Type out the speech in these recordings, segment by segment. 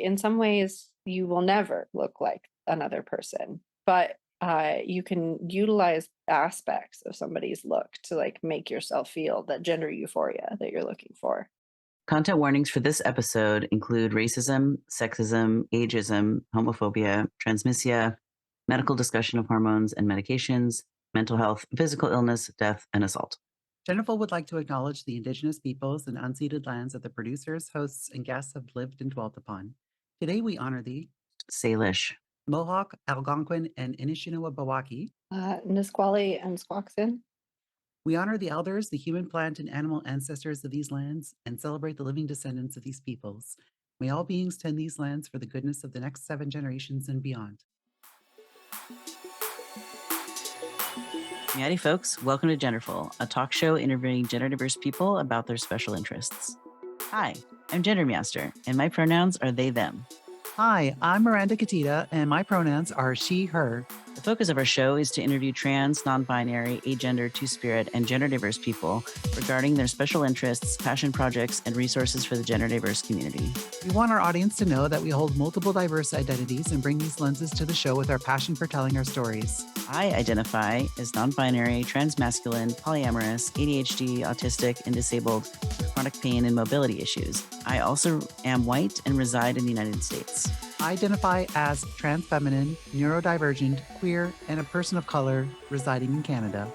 in some ways, you will never look like another person, but you can utilize aspects of somebody's look to like make yourself feel that gender euphoria that you're looking for. Content warnings for this episode include racism, sexism, ageism, homophobia, transmisia, medical discussion of hormones and medications, mental health, physical illness, death, and assault. Genderful would like to acknowledge the Indigenous peoples and unceded lands that the producers, hosts, and guests have lived and dwelt upon. Today we honor the Salish. Mohawk, Algonquin, and Anishinabewaki. Nisqually and Squaxin. We honor the elders, the human, plant, and animal ancestors of these lands, and celebrate the living descendants of these peoples. May all beings tend these lands for the goodness of the next 7 generations and beyond. Howdy, folks. Welcome to Genderful, a talk show interviewing gender-diverse people about their special interests. Hi, I'm GenderMeowster, and my pronouns are they, them. Hi, I'm Miranda, and my pronouns are she, her. The focus of our show is to interview trans, non-binary, agender, two-spirit, and gender-diverse people regarding their special interests, passion projects, and resources for the gender-diverse community. We want our audience to know that we hold multiple diverse identities and bring these lenses to the show with our passion for telling our stories. I identify as non-binary, transmasculine, polyamorous, ADHD, autistic, and disabled with chronic pain and mobility issues. I also am white and reside in the United States. I identify as trans feminine, neurodivergent, queer, and a person of color residing in Canada.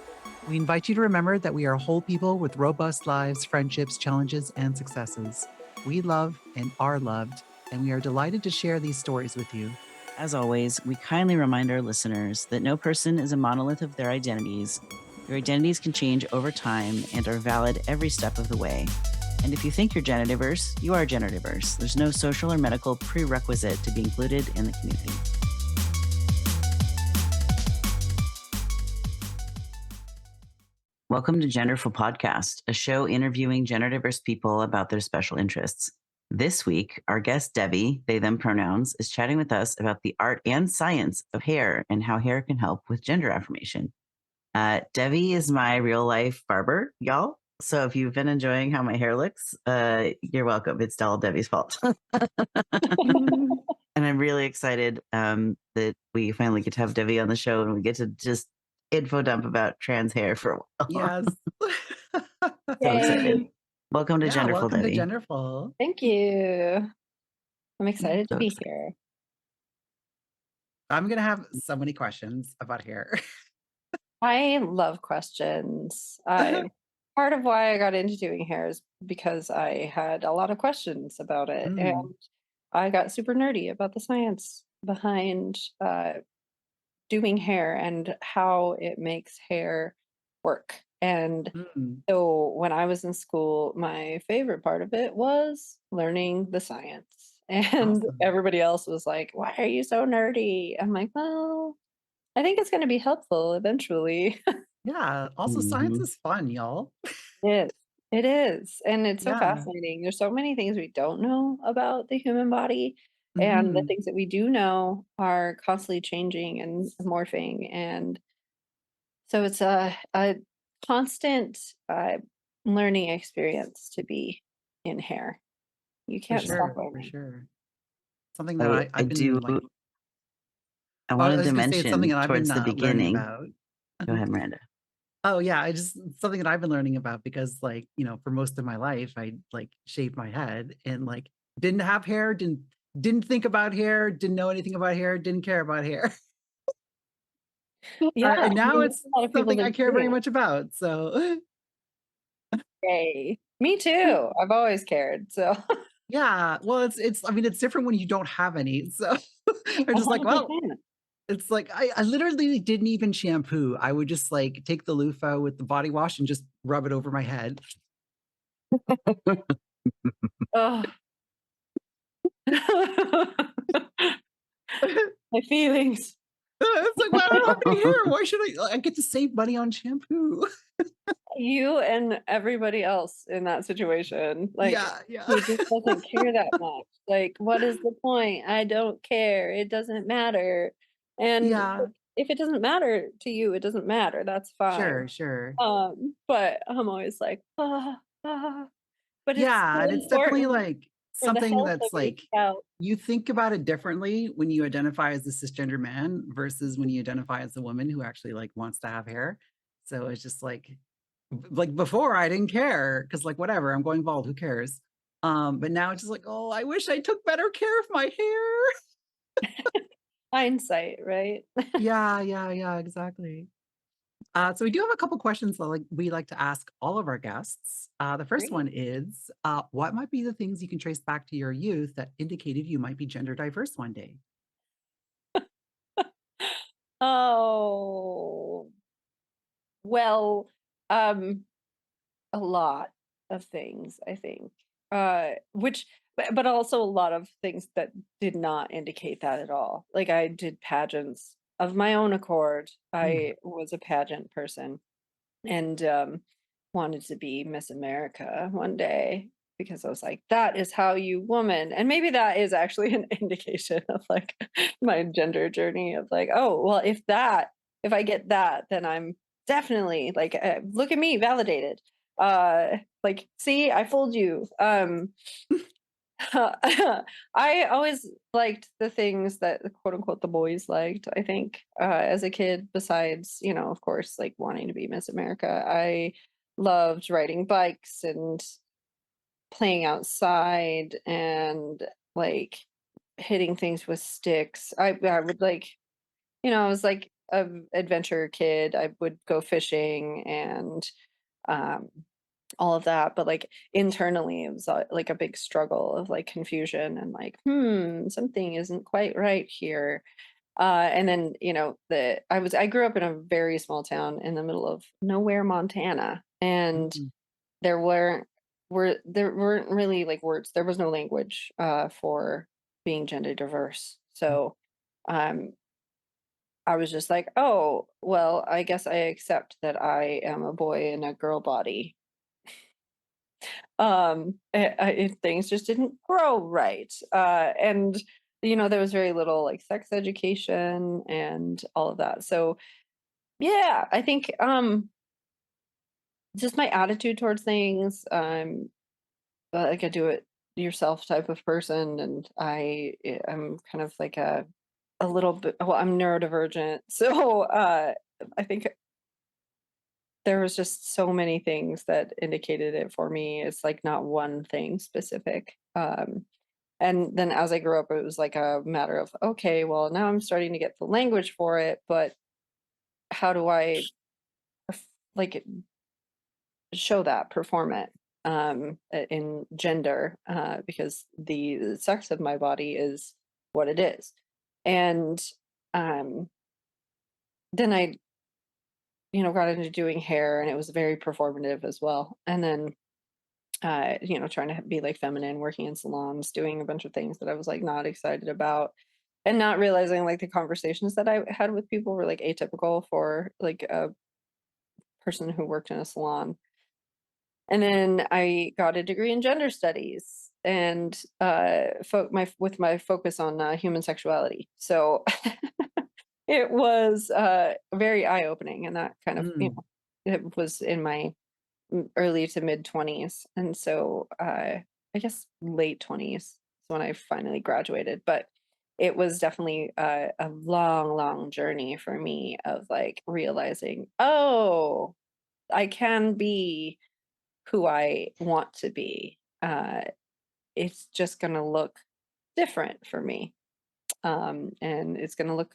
We invite you to remember that we are whole people with robust lives, friendships, challenges, and successes. We love and are loved, and we are delighted to share these stories with you. As always, we kindly remind our listeners that no person is a monolith of their identities. Your identities can change over time and are valid every step of the way. And if you think you're gender diverse, you are gender diverse. There's no social or medical prerequisite to be included in the community. Welcome to Genderful Podcast, a show interviewing gender diverse people about their special interests. This week, our guest Devi, they them pronouns, is chatting with us about the art and science of hair and how hair can help with gender affirmation. Devi is my real life barber, y'all. So if you've been enjoying how my hair looks, you're welcome. It's all Devi's fault. And I'm really excited that we finally get to have Devi on the show and we get to just info dump about trans hair for a while. Yes. So excited. Welcome to Genderful, welcome Devi. to Genderful. Thank you. I'm excited to be here. I'm going to have so many questions about hair. I love questions. Part of why I got into doing hair is because I had a lot of questions about it. And I got super nerdy about the science behind doing hair and how it makes hair work. And so when I was in school, my favorite part of it was learning the science. And Awesome. everybody else was like, why are you so nerdy? I'm like, well, I think it's going to be helpful eventually. Yeah. Also, science is fun, y'all. It is. And it's so Yeah. fascinating. There's so many things we don't know about the human body. And the things that we do know are constantly changing and morphing. And so it's a constant learning experience to be in hair. You For can't stop sure. For learning. sure. Something that I've been do. like, I I wanted was to going to say it's something mention that I've been towards the learning beginning. about. Go ahead, Miranda. Oh yeah, something that I've been learning about because like, for most of my life I like shaved my head and like didn't have hair, didn't think about hair, didn't know anything about hair, didn't care about hair. Yeah. And now it's a lot of people something I that care very do. much about. So Yay. Me too. I've always cared. So yeah, well it's I mean it's different when you don't have any. So I'm just like, well, 100%. it's like I literally didn't even shampoo. I would just like take the loofah with the body wash and just rub it over my head. Oh. My feelings. It's like, well, I don't have any hair. Why should I get to save money on shampoo? You and everybody else in that situation. Like, Yeah. who just doesn't care that much. Like, what is the point? I don't care. It doesn't matter. And Yeah. if it doesn't matter to you, it doesn't matter. That's fine. Sure. But I'm always like, but it's Yeah, so and it's definitely important. like For the something health of that's your like scalp. you think about it differently when you identify as a cisgender man versus when you identify as a woman who actually like wants to have hair. So it's just like before I didn't care because like whatever, I'm going bald, who cares? But now it's just like, oh, I wish I took better care of my hair. Hindsight, right? Yeah, exactly. So we do have a couple questions that we like to ask all of our guests. The first Great. one is, what might be the things you can trace back to your youth that indicated you might be gender diverse one day? Oh, well, um, a lot of things, I think. Which but also a lot of things that did not indicate that at all. Like I did pageants of my own accord. Mm. I was a pageant person and wanted to be Miss America one day because I was like, that is how you woman. And maybe that is actually an indication of like my gender journey of like, oh, well, if I get that, then I'm definitely like, look at me, validated. Like, see, I fooled you. I always liked the things that the quote unquote the boys liked, I think, as a kid, besides, of course, like wanting to be Miss America. I loved riding bikes and playing outside and like hitting things with sticks. I would like, I was like a adventure kid. I would go fishing and um all of that, but like internally it was like a big struggle of like confusion and like something isn't quite right here. And then I grew up in a very small town in the middle of nowhere, Montana, and Mm. there weren't there weren't really like words. There was no language for being gender diverse. So um I was just like, oh well, I guess I accept that I am a boy in a girl body. Things just didn't grow right. And there was very little like sex education and all of that. So yeah, I think just my attitude towards things. Like a do it yourself type of person, and I'm kind of like a little bit. Well, I'm neurodivergent, so I think there was just so many things that indicated it for me. It's like not one thing specific. And then as I grew up, it was like a matter of, okay, well, now I'm starting to get the language for it, but how do I like show that, perform it in gender? Because the sex of my body is what it is. And um, then I, got into doing hair and it was very performative as well. And then trying to be like feminine, working in salons, doing a bunch of things that I was like not excited about, and not realizing like the conversations that I had with people were like atypical for like a person who worked in a salon. And then I got a degree in gender studies and with my focus on human sexuality. So it was very eye opening, and that kind of Mm. it was in my early to mid 20s. And so I guess late 20s is when I finally graduated. But it was definitely a long, long journey for me of like realizing, oh, I can be who I want to be. It's just going to look different for me. And it's going to look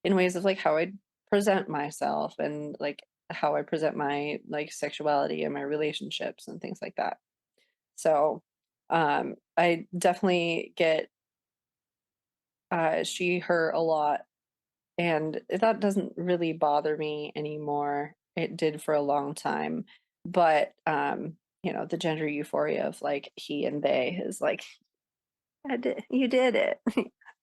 in ways of like how I present myself and like how I present my like sexuality and my relationships and things like that. So I definitely get she, her a lot. And that doesn't really bother me anymore. It did for a long time. But the gender euphoria of like he and they is like, you did it.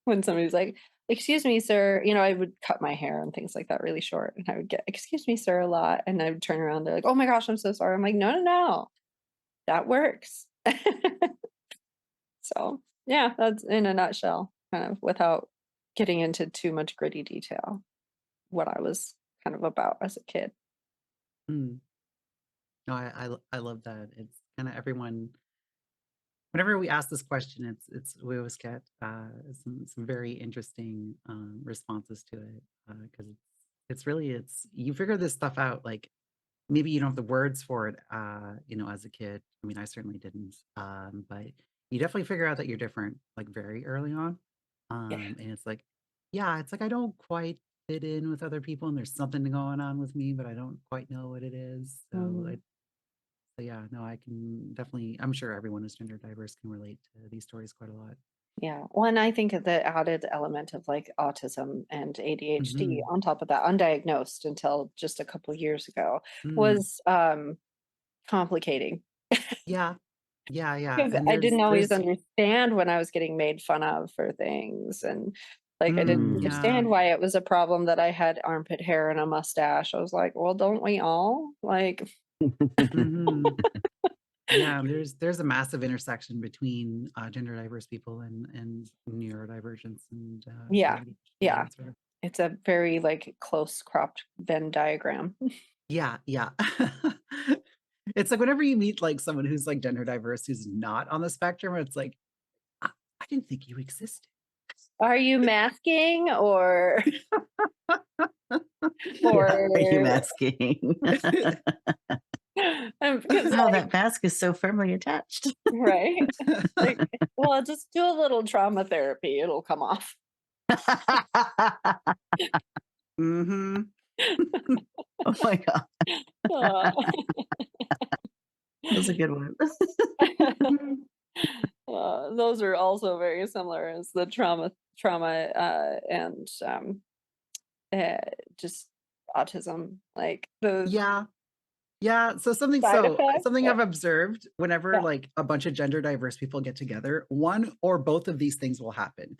When somebody's like, excuse me, sir, I would cut my hair and things like that really short. And I would get, excuse me, sir, a lot. And I would turn around, they're like, oh my gosh, I'm so sorry. I'm like, no, no, no, that works. So yeah, that's in a nutshell, kind of without getting into too much gritty detail, what I was kind of about as a kid. Mm. No, I love that. It's kind of everyone whenever we ask this question, we always get some very interesting responses to it because it's really you figure this stuff out like maybe you don't have the words for it as a kid. I mean, I certainly didn't, but you definitely figure out that you're different like very early on, Yeah. and it's like I don't quite fit in with other people, and there's something going on with me, but I don't quite know what it is. Mhm. So yeah, no, I can definitely. I'm sure everyone who's gender diverse can relate to these stories quite a lot. Yeah. Well, and I think the added element of like autism and ADHD Hmm. on top of that, undiagnosed until just a couple years ago, Mm. was complicating Yeah, yeah, because and I didn't always there's understand when I was getting made fun of for things. And like I didn't yeah. understand why it was a problem that I had armpit hair and a mustache. I was like, well, don't we all? Like, Hmm. Yeah, there's a massive intersection between gender diverse people and neurodivergence and yeah, ADHD and yeah. that sort of. It's a very like close cropped Venn diagram. Yeah, yeah. It's like whenever you meet like someone who's like gender diverse who's not on the spectrum, it's like I didn't think you existed. Are you masking Yeah. Are you or asking? because Oh, like that mask is so firmly attached. right? Like, well, just do a little trauma therapy, it'll come off. Hmm. Oh my God. Aw. That was a good one. Those are also very similar as the trauma, and, uh, just autism, like, the Yeah. Yeah, side effects, something I've observed whenever yeah, like a bunch of gender diverse people get together, one or both of these things will happen.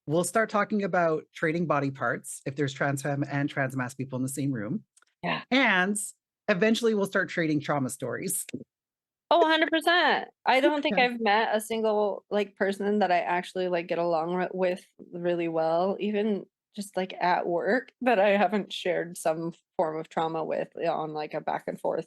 We'll start talking about trading body parts if there's trans femme and trans mass people in the same room. yeah. And eventually we'll start trading trauma stories. Oh, 100%. I don't think Yeah. I've met a single, like, person that I actually, like, get along with really well, even just, like, at work, that I haven't shared some form of trauma with on, like, a back and forth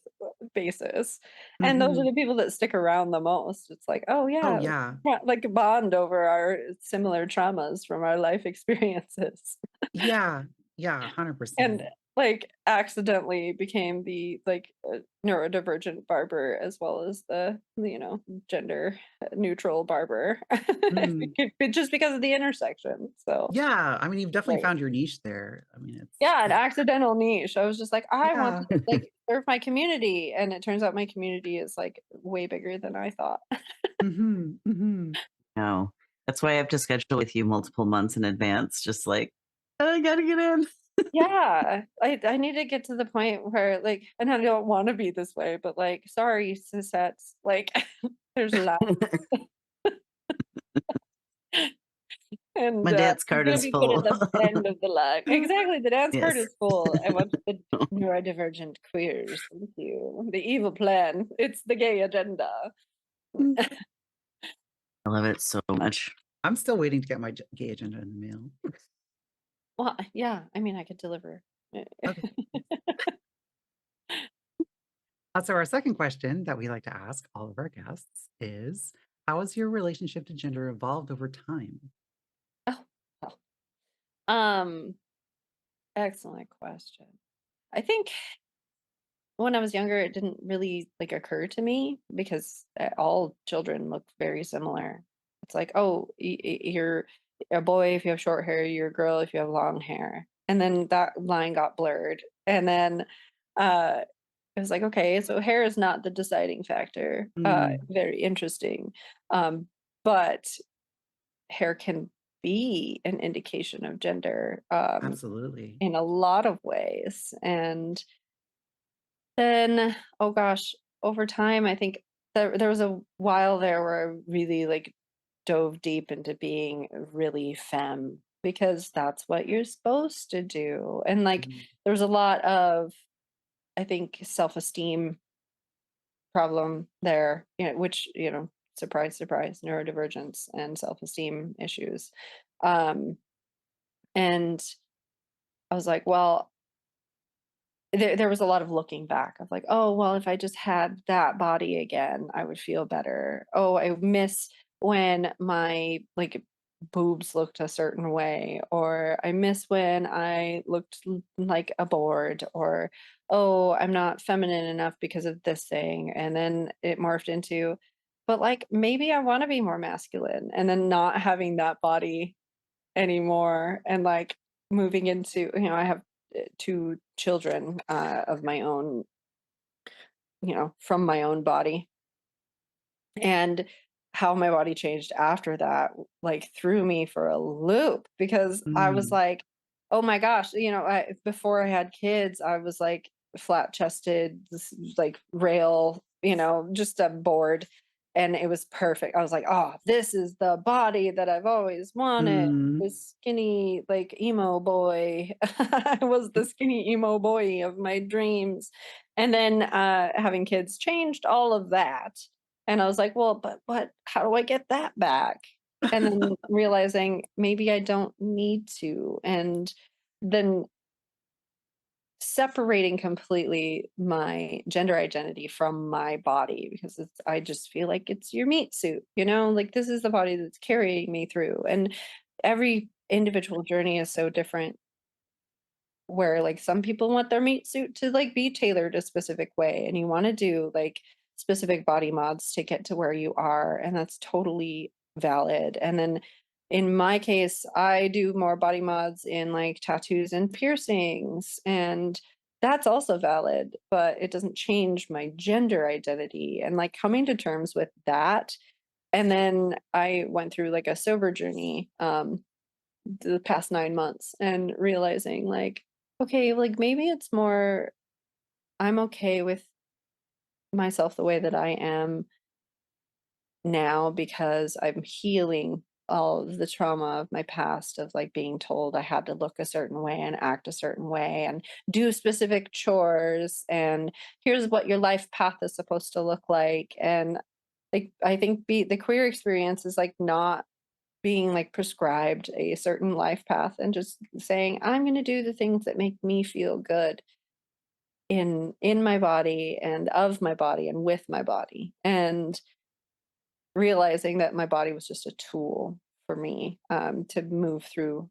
basis, and those are Hmm. the people that stick around the most. It's like, "Oh, Oh yeah," yeah. like, a bond over our similar traumas from our life experiences. Yeah. Yeah, And, 100%. like, accidentally became the, like, neurodivergent barber as well as the, gender neutral barber. I Mm. think just because of the intersection, so Yeah, I mean you've definitely right. found your niche there. I mean Yeah, an accidental niche. I was just like, "I want yeah. to, like, serve my community," and it turns out my community is, like, way bigger than I thought. Hmm. Hmm. No. That's why I have to schedule with you multiple months in advance. Just like, I gotta get in. Yeah, I need to get to the point where, like, and I don't wanna be this way, but, like, sorry, cisettes, like, there's a lot. And, My dance I'm card gonna is be put at full. the end of the line. Exactly, the dance card Yes. is full. I want the neurodivergent queers, thank you. The evil plan. It's the gay agenda. I love it so much. I'm still waiting to get my gay agenda in the mail. Well, yeah, I mean, I could deliver. Okay. So our second question that we like to ask all of our guests is, how has your relationship to gender evolved over time? Oh, well, um, excellent question. I think when I was younger, it didn't really, like, occur to me because, all children look very similar. It's like, "Oh, you're a boy if you have short hair, you're a girl if you have long hair." And then that line got blurred, and then, uh, it was like, "Okay, so hair is not the deciding factor." Mm, Very interesting. But hair can be an indication of gender, absolutely. in a lot of ways, and then, oh gosh, over time, I think there was a while there where I really, like, dove deep into being really femme because that's what you're supposed to do, and, like, Mhm. there was a lot of, I think, self-esteem problem there, which, surprise, surprise, neurodivergence and self-esteem issues, um, and I was like, "Well, there was a lot of looking back of like, oh, well, if I just had that body again, I would feel better. Oh, I miss when my like boobs looked a certain way, or I miss when I looked like a board, or oh, I'm not feminine enough because of this thing. And then it morphed into, but like maybe I want to be more masculine, and then not having that body anymore, and like moving into, I have two children of my own, from my own body, and how my body changed after that like threw me for a loop, because I was Mm. like, oh my gosh, before I had kids I was like flat chested, like rail, just a board, and it was perfect. I was like, oh, this is the body that I've always wanted, Mm. this skinny like emo boy. I was the skinny emo boy of my dreams. And then having kids changed all of that, and I was like, "Well, but what? How do I get that back?" And then realizing maybe I don't need to, and then separating completely my gender identity from my body, because I just feel like it's your meat suit, like this is the body that's carrying me through. And every individual journey is so different, where like some people want their meat suit to like be tailored a specific way, and you want to do like specific body mods to get to where you are, and that's totally valid. And then in my case I do more body mods in like tattoos and piercings, and that's also valid, but it doesn't change my gender identity. And like coming to terms with that, and then I went through like a sober journey the past 9 months, and realizing like, okay, like maybe it's more, I'm okay with myself the way that I am now, because I'm healing all of the trauma of my past, of like being told I had to look a certain way and act a certain way and do specific chores, and here's what your life path is supposed to look like. And like I think the queer experience is like not being like prescribed a certain life path, and just saying I'm going to do the things that make me feel good in my body and of my body and with my body, and realizing that my body was just a tool for me to move through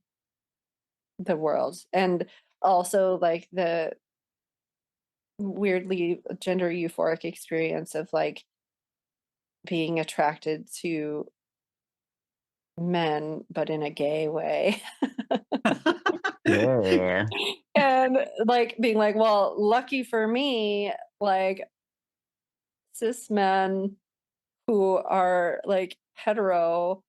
the world. And also like the weirdly gender euphoric experience of like being attracted to men but in a gay way. Yeah. And like being like, well, lucky for me, like cis men who are like hetero,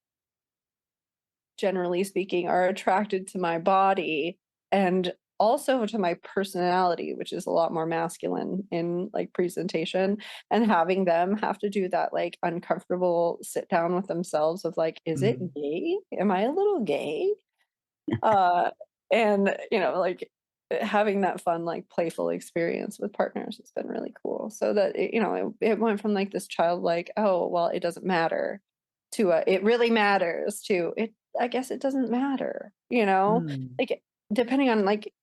generally speaking, are attracted to my body and also to my personality, which is a lot more masculine in like presentation. And having them have to do that like uncomfortable sit down with themselves of like, is it Mm. gay? Am I a little gay? uh and like having that fun like playful experience with partners has been really cool, so that it went from like this childlike, oh well it doesn't matter, to it really matters, to it, I guess it doesn't matter, Mm. like depending on like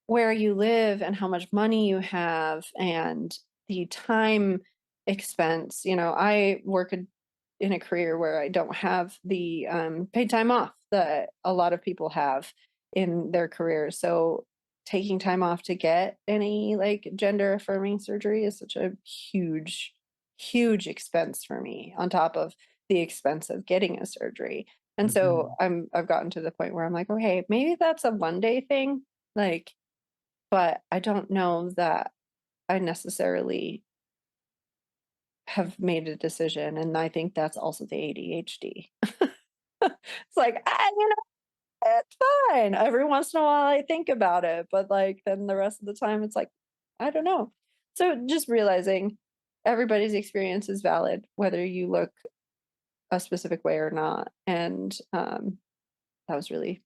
where you live and how much money you have and the time expense. I work in a career where I don't have the paid time off that a lot of people have in their careers. So taking time off to get any like gender affirming surgery is such a huge, huge expense for me, on top of the expense of getting a surgery. And so Mhm. I've gotten to the point where I'm like, okay, maybe that's a one day thing. Like, but I don't know that I necessarily have made a decision, and I think that's also the ADHD. It's like, it's fine. Every once in a while I think about it, but like then the rest of the time it's like, I don't know. So just realizing everybody's experience is valid, whether you look a specific way or not. And that was really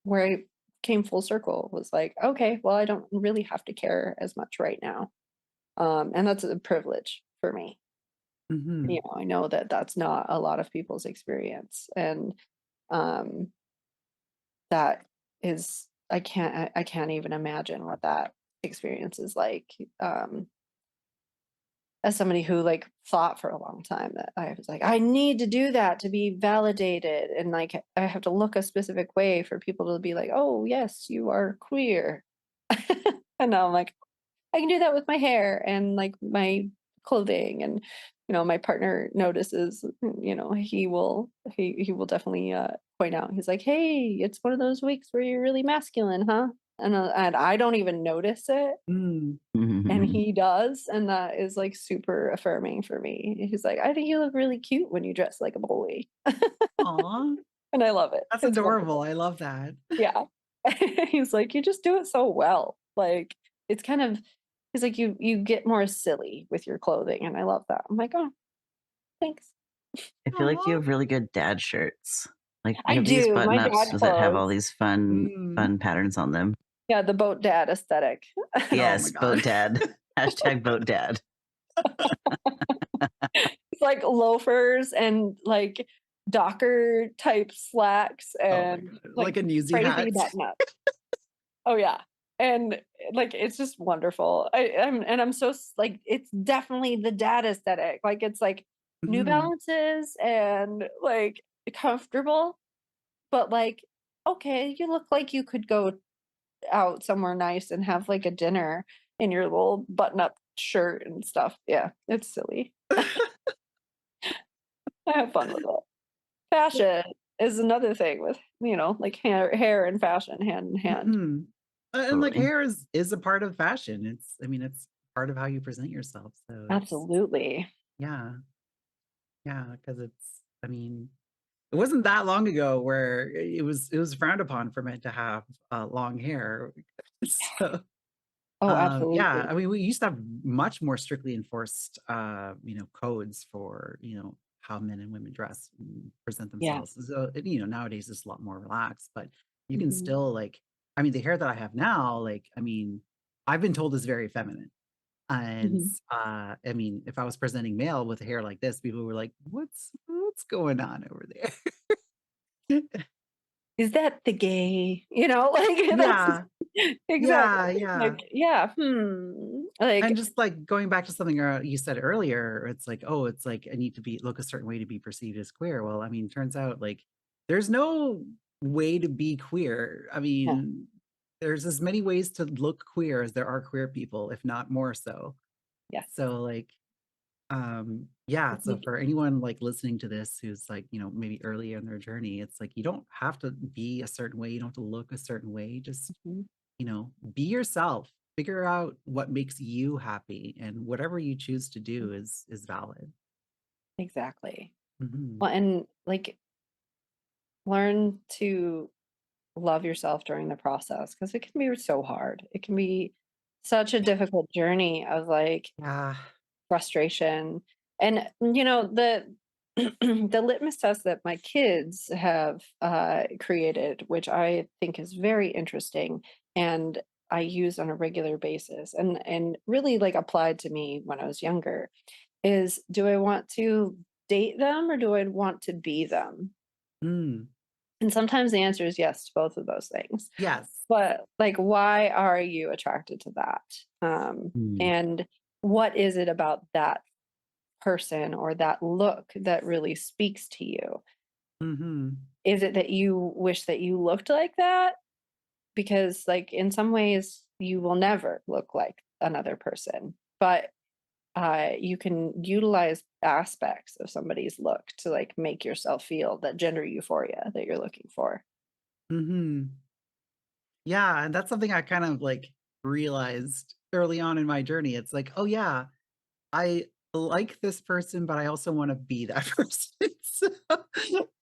where I came full circle, was like, okay, well, I don't really have to care as much right now. And that's a privilege for me. Mhm. I know that that's not a lot of people's experience, and um, that is I can't even imagine what that experience is like. As somebody who like thought for a long time that I was like, I need to do that to be validated, and like I have to look a specific way for people to be like, oh yes, you are queer. And now I'm like, I can do that with my hair and like my clothing, and my partner notices. He will definitely point out. He's like, hey, it's one of those weeks where you're really masculine, huh? And I don't even notice it, Mm. and he does, and that is like super affirming for me. He's like, I think you look really cute when you dress like a boy. Aw, And I love it. that's It's adorable. wonderful. I love that. Yeah. He's like, you just do it so well. Like it's kind of he's like, you get more silly with your clothing, and I love that. I'm like, oh, thanks. I feel like you Aw. have really good dad shirts. Like you I have these do. button My ups dad that have all clothes. these fun Mm. fun patterns on them. Yeah, the boat dad aesthetic. Oh my Yes, boat God. dad. Hashtag boat dad. It's like loafers and like Docker type slacks Oh my and God. like Like a newsy crazy hat. button up. Oh yeah. And like it's just wonderful. I'm so like it's definitely the dad aesthetic. Like it's like New Mhm. Balances and like comfortable, but like okay, you look like you could go out somewhere nice and have like a dinner in your little button up shirt and stuff. Yeah, it's silly. I have fun with it. Fashion is another thing with, like hair and fashion hand in hand. Mhm. And like Totally. hair is a part of fashion. I mean, it's part of how you present yourself. So it's Absolutely. yeah, yeah, because I mean, it wasn't that long ago where it was frowned upon for men to have long hair. So Oh, yeah, absolutely. I mean, we used to have much more strictly enforced codes for, how men and women dress and present Yeah. themselves. So, nowadays it's a lot more relaxed, but you can Mhm. still like, I mean, the hair that I have now, like, I mean, I've been told is very feminine. And Mhm. I mean, if I was presenting male with hair like this, people were like, what's going on over there? Is that the gay? Like that's Yeah, exactly. yeah, yeah. Like, yeah, And like, just like going back to something you said earlier, it's like, oh, it's like I need to look a certain way to be perceived as queer. Well, I mean, turns out like there's no way to be queer. I yeah. mean, there's as many ways to look queer as there are queer people, if not more so. Yes. So like, yeah. So Like, for anyone like listening to this who's like, maybe early in their journey, it's like you don't have to be a certain way, you don't have to look a certain way. Just mhm. be yourself. Figure out what makes you happy, and whatever you choose to do is valid. Exactly. Mhm. Well, and like learn to love yourself during the process because it can be so hard. It can be such a difficult journey of like Yeah. frustration. And the the litmus test that my kids have created, which I think is very interesting and I use on a regular basis and really like applied to me when I was younger, is do I want to date them or do I want to be them? Mm. And sometimes the answer is yes to both of those things. Yes. But like, why are you attracted to that? Mm. And what is it about that person or that look that really speaks to you? Mhm. Is it that you wish that you looked like that? Because, like, in some ways, you will never look like another person, but you can utilize aspects of somebody's look to like make yourself feel that gender euphoria that you're looking for. Mhm. Yeah, and that's something I kind of like realized early on in my journey. It's like, "Oh yeah, I like this person, but I also wanna be that person." So,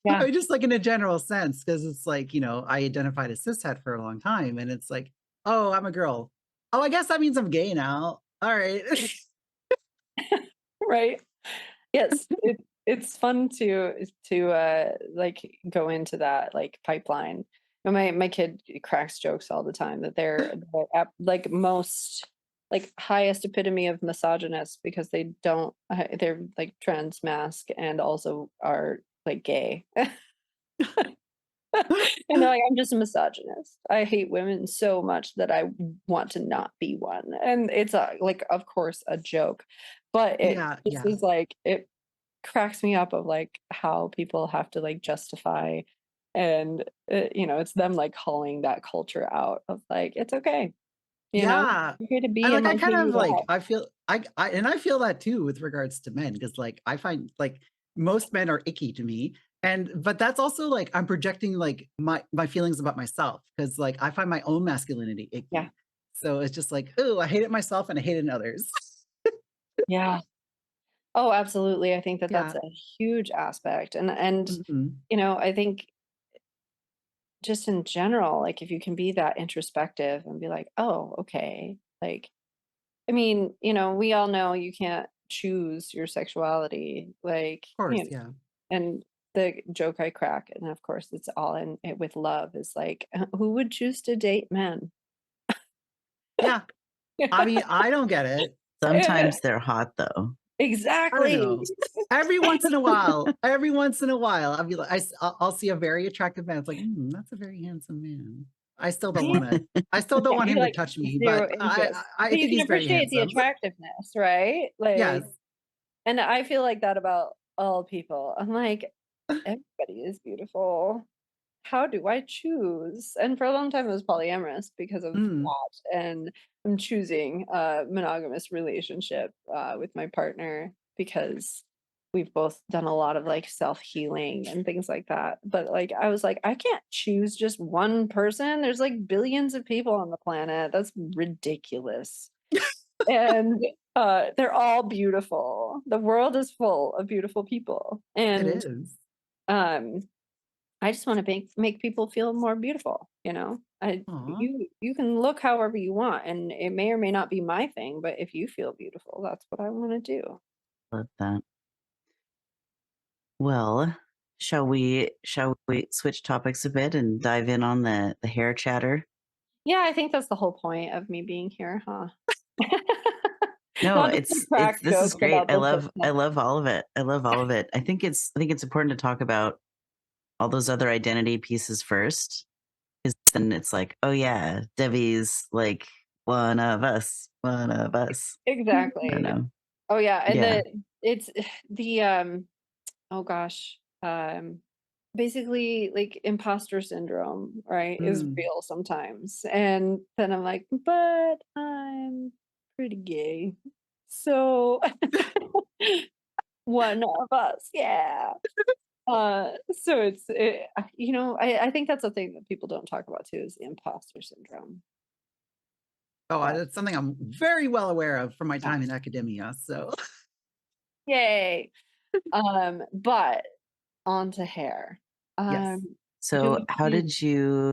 Yeah. just like in a general sense, because it's like, I identified as cishet for a long time, and it's like, "Oh, I'm a girl. Oh, I guess that means I'm gay now. Alright." Right. Yes, it's fun to like go into that like pipeline. My kid cracks jokes all the time that they're like most like highest epitome of misogynist because they don't they're like trans mask and also are like gay. And they're like, I'm just a misogynist. I hate women so much that I want to not be one. And it's like, of course, a joke, but it Yeah, just yeah. is like, it cracks me up of like how people have to like justify and it's them like calling that culture out of like, it's okay, Yeah. okay to be I in like I like who kind of you like are. I feel I feel that too with regards to men because like I find like most men are icky to me. But that's also like I'm projecting like my feelings about myself because like I find my own masculinity Yeah. icky. So it's just like, oh, I hate it myself and I hate it in others. Yeah. Oh, absolutely. I think that that's Yeah. a huge aspect. And Mhm. I think just in general, like if you can be that introspective and be like, oh, okay. Like, I mean, we all know you can't choose your sexuality. Like, Of course, yeah. and the joke I crack, and of course it's all in it with love, is like, who would choose to date men? Yeah. I mean, I don't get it. Sometimes they're hot though. I don't Exactly. know. Every once in a while, I'll be like, I'll see a very attractive man. It's like, that's a very handsome man. I still don't want to. I still don't want You're him to like touch me, zero but interest. I But you think can he's very appreciate the handsome. attractiveness, right? Yes. Like, and I feel like that about all people. I'm like, everybody is beautiful. How do I choose? And for a long time, I was polyamorous because of Mm, that. And I'm choosing a monogamous relationship with my partner because we've both done a lot of like self healing and things like that. But like, I was like, I can't choose just one person. There's like billions of people on the planet. That's ridiculous. And they're all beautiful. The world is full of beautiful people. it And is. um I just want to make people feel more beautiful, Aw. you can look however you want and it may or may not be my thing, but if you feel beautiful, that's what I want to do. Love that. Well, shall we switch topics a bit and dive in on the hair chatter? Yeah, I think that's the whole point of me being here, huh? No, Not just to it's crack this is jokes great. about the I TikTok. love all of it. I love all of it. I think it's important to talk about all those other identity pieces first. Because then it's like, oh yeah, Devi's like one of us, one of us. I don't Exactly. know. Oh yeah, and Yeah. it's the oh gosh, basically like imposter syndrome, right, is Mm. real sometimes. And then I'm like, but I'm pretty gay. So one of us, yeah. So I think that's a thing that people don't talk about too is the imposter syndrome. Oh, But that's something I'm very well aware of from my yeah. time in academia. So, Yay. But on to hair. yes. Do So how you did you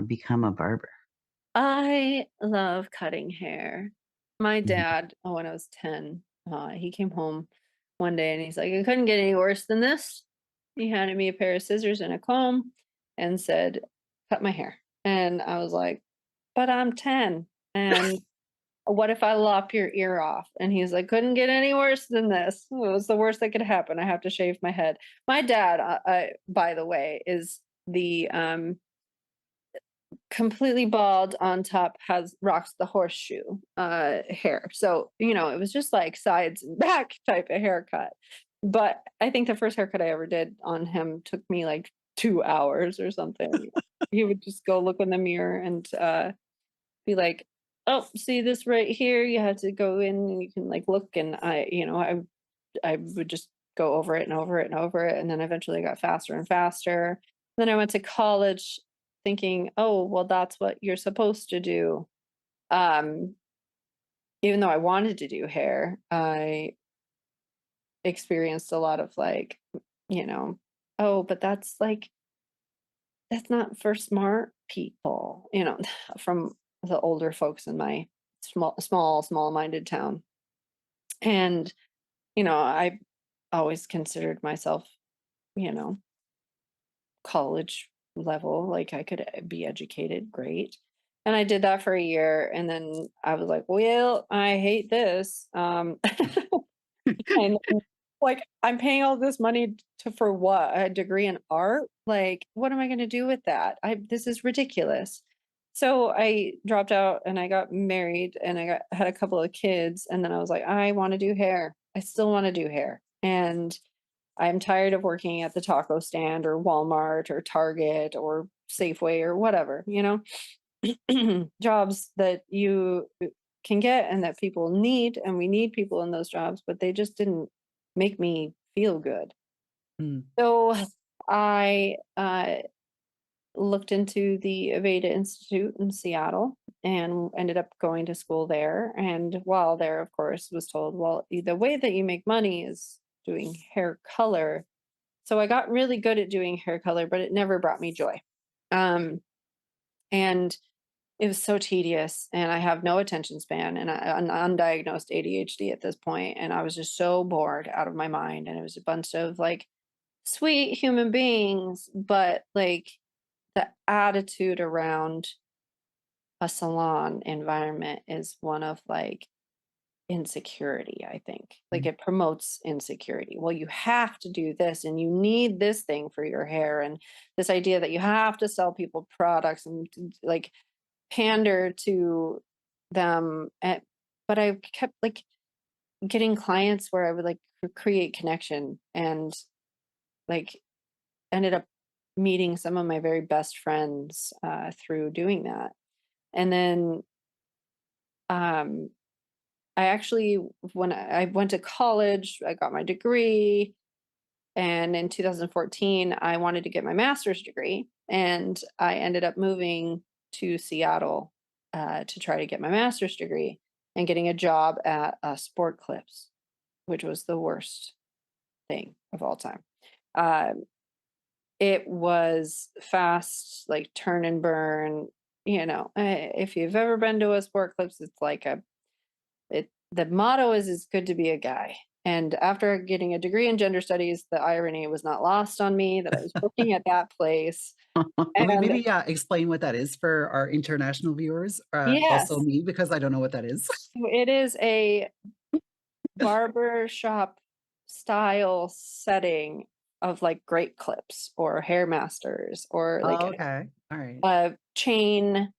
become a barber? I love cutting hair. My Mhm. dad, when I was 10, he came home one day and he's like, "It couldn't get any worse than this." He handed me a pair of scissors and a comb and said, "Cut my hair." And I was like, "But I'm 10, and what if I lop your ear off?" And he's like, "Couldn't get any worse than this. It was the worst that could happen. I have to shave my head." My dad, by the way, is the completely bald on top, rocks the horseshoe hair. So, it was just like sides and back type of haircut. But I think the first haircut I ever did on him took me like 2 hours or something. He would just go look in the mirror and be like, "Oh, see this right here? You have to go in and you can like look." And I would just go over it and over it and over it. And then eventually got faster and faster. Then I went to college thinking, oh, well, that's what you're supposed to do. Um, Even though I wanted to do hair, I experienced a lot of like, you know, oh, but that's not for smart people, from the older folks in my small minded town. And, I always considered myself, you know, college level, like I could be educated, great. And I did that for a year and then I was like, well, I hate this. And like I'm paying all this money for what? A degree in art? Like, what am I going to do with that? This is ridiculous. So I dropped out and I got married and had a couple of kids. And then I was like, I want to do hair. I still want to do hair. And I'm tired of working at the taco stand or Walmart or Target or Safeway or whatever, jobs that you can get and that people need. And we need people in those jobs, but they just didn't make me feel good. Mm. So I looked into the Aveda Institute in Seattle and ended up going to school there. And while there, of course, was told, well, the way that you make money is doing hair color. So I got really good at doing hair color, but it never brought me joy. And it was so tedious, and I have no attention span and an undiagnosed ADHD at this point, and I was just so bored out of my mind, and it was a bunch of like sweet human beings, but like the attitude around a salon environment is one of like insecurity, I think. Like Mm. it promotes insecurity. Well, you have to do this and you need this thing for your hair, and this idea that you have to sell people products and like pander to them. But I kept like getting clients where I would like create connection and like ended up meeting some of my very best friends through doing that. And then um, I actually, when I went to college, I got my degree. And in 2014, I wanted to get my master's degree. And I ended up moving to Seattle to try to get my master's degree and getting a job at Sport Clips, which was the worst thing of all time. Um, it was fast, like turn and burn. If you've ever been to a Sport Clips, it's like the motto is "It's good to be a guy." And after getting a degree in gender studies, the irony was not lost on me that I was working at that place. And Maybe explain what that is for our international viewers, also yes, me, because I don't know what that is. it is a barber shop style setting of like great clips or hair masters or like Oh, okay. All right. a chain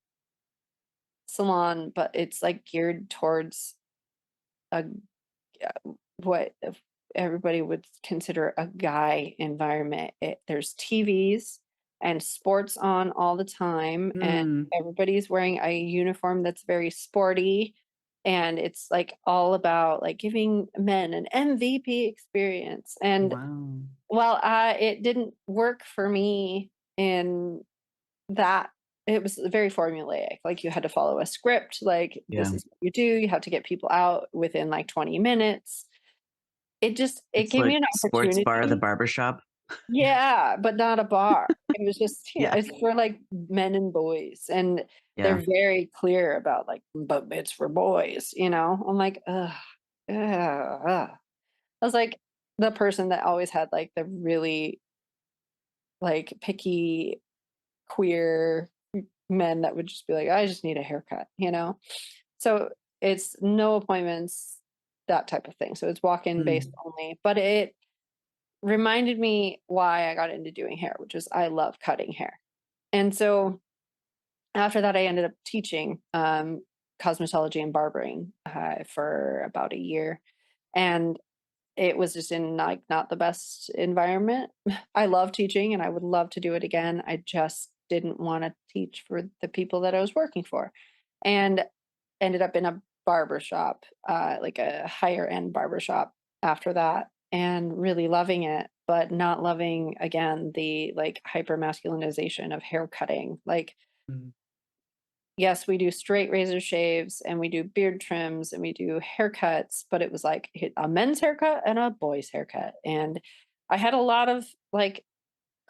salon, but it's like geared towards a what everybody would consider a guy environment. There's TVs and sports on all the time, and Mm, everybody's wearing a uniform that's very sporty. And it's like all about like giving men an MVP experience. And wow. well, it didn't work for me in that. It was very formulaic. Like you had to follow a script. Like this Yeah. is what you do. You have to get people out within like 20 minutes. It It's gave me like an sports bar, the opportunity. barbershop. Yeah, but not a bar. It was just, Yeah. it's for like men and boys. And Yeah. they're very clear about like, but it's for boys. I'm like, ugh, ugh, ugh. I was like the person that always had like the really like picky queer men that would just be like, I just need a haircut. So it's no appointments, that type of thing. So it's walk-in based Mm, only. But it reminded me why I got into doing hair, which is I love cutting hair. And so after that, I ended up teaching cosmetology and barbering for about a year. And it was just in like not the best environment. I love teaching and I would love to do it again. I just didn't want to teach for the people that I was working for. And ended up in a barber shop, like a higher end barber shop after that, and really loving it, but not loving again the like hyper masculinization of hair cutting. Like, mm, yes, we do straight razor shaves and we do beard trims and we do haircuts, but it was like a men's haircut and a boy's haircut. And I had a lot of like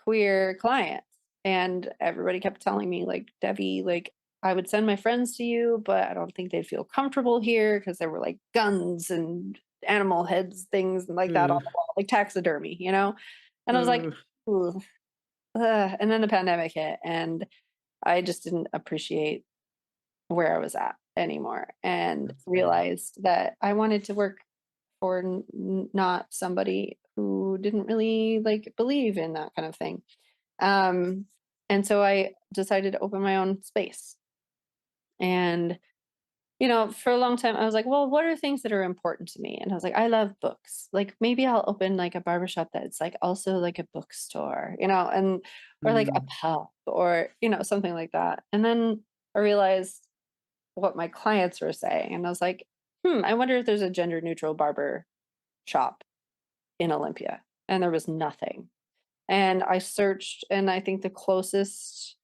queer clients, and everybody kept telling me like, Devi, like I would send my friends to you, but I don't think they'd feel comfortable here because there were like guns and animal heads, things and like that on ooh, the wall, like taxidermy. And I was like, ooh, ooh, and then the pandemic hit, and I just didn't appreciate where I was at anymore and that's fair. realized that I wanted to work for not somebody who didn't really like believe in that kind of thing. Um, and so I decided to open my own space. And for a long time, I was like, well, what are things that are important to me? And I was like, I love books. Like maybe I'll open like a barbershop that's like also like a bookstore, and or like a Mm. pub or, something like that. And then I realized what my clients were saying. And I was like, I wonder if there's a gender neutral barber shop in Olympia. And there was nothing. And I searched, and I think the closest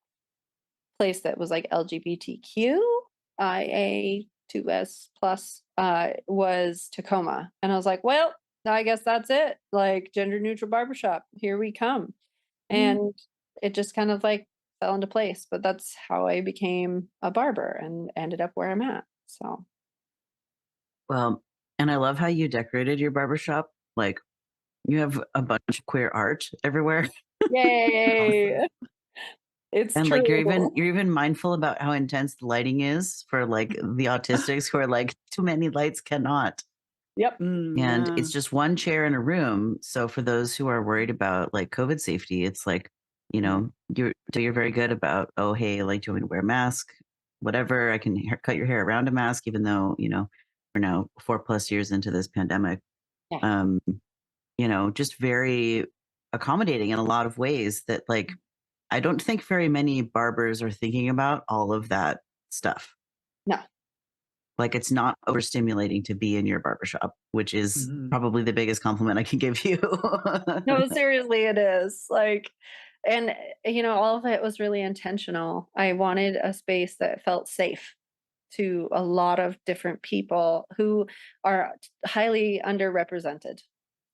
place that was like LGBTQIA2S plus was Tacoma. And I was like, well, I guess that's it. Like gender neutral barbershop. Here we come. Mm. And it just kind of like fell into place. But that's how I became a barber and ended up where I'm at. So Well, and I love how you decorated your barbershop. Like you have a bunch of queer art everywhere. yay. It's And like true. you're even mindful about how intense the lighting is for like the autistics who are like too many lights cannot. Yep. And Yeah. it's just one chair in a room. So for those who are worried about like COVID safety, it's like, you're very good about, oh, hey, like, do you want me to wear a mask? Whatever, I can cut your hair around a mask, even though, we're now 4+ years into this pandemic. Yeah. Um, just very accommodating in a lot of ways that like I don't think very many barbers are thinking about all of that stuff. No. Like it's not overstimulating to be in your barbershop, which is Mhm. probably the biggest compliment I can give you. No, seriously, it is. Like, and all of it was really intentional. I wanted a space that felt safe to a lot of different people who are highly underrepresented.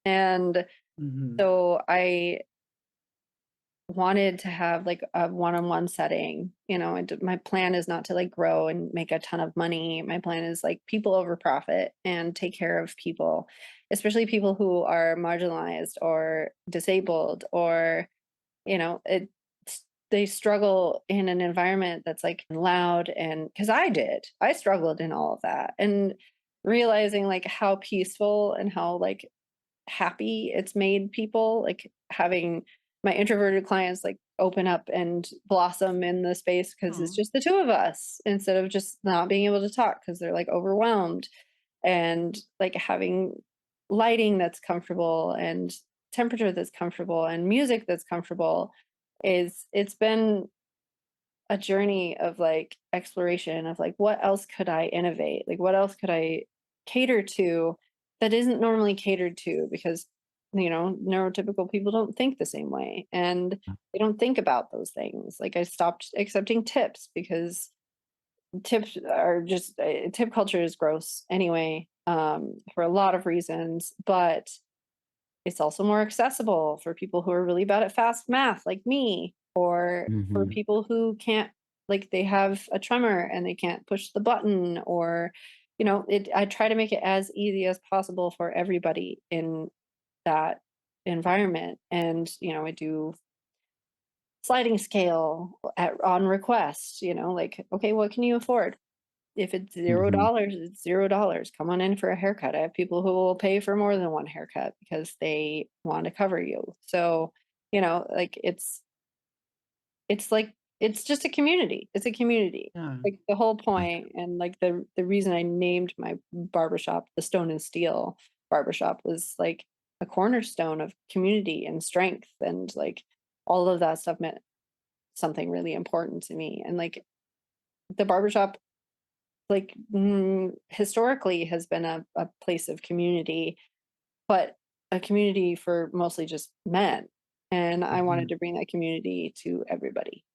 And Mhm. so I wanted to have like a one-on-one setting. My plan is not to like grow and make a ton of money. My plan is like people over profit and take care of people, especially people who are marginalized or disabled or, it they struggle in an environment that's like loud. And because I struggled in all of that, and realizing like how peaceful and how like happy it's made people, like having my introverted clients like open up and blossom in the space because it's Aw. just the two of us instead of just not being able to talk because they're like overwhelmed, and like having lighting that's comfortable and temperature that's comfortable and music that's comfortable. It's been a journey of like exploration of like what else could I innovate, like what else could I cater to that isn't normally catered to, because neurotypical people don't think the same way and they don't think about those things. Like I stopped accepting tips because tips are just tip culture is gross anyway, for a lot of reasons, but it's also more accessible for people who are really bad at fast math like me, or for Mhm. people who can't, like they have a tremor and they can't push the button, or I try to make it as easy as possible for everybody in that environment. And I do sliding scale on request, like, okay, what can you afford? If it's zero Mhm. dollars, it's $0. Come on in for a haircut. I have people who will pay for more than one haircut because they want to cover you. So, like it's like it's just a community. It's a community. Yeah. Like the whole point, and like the reason I named my barbershop the Stone and Steel barbershop was like a cornerstone of community and strength, and like all of that stuff meant something really important to me. And like the barbershop, like historically has been a place of community, but a community for mostly just men. And I wanted Mhm. to bring that community to everybody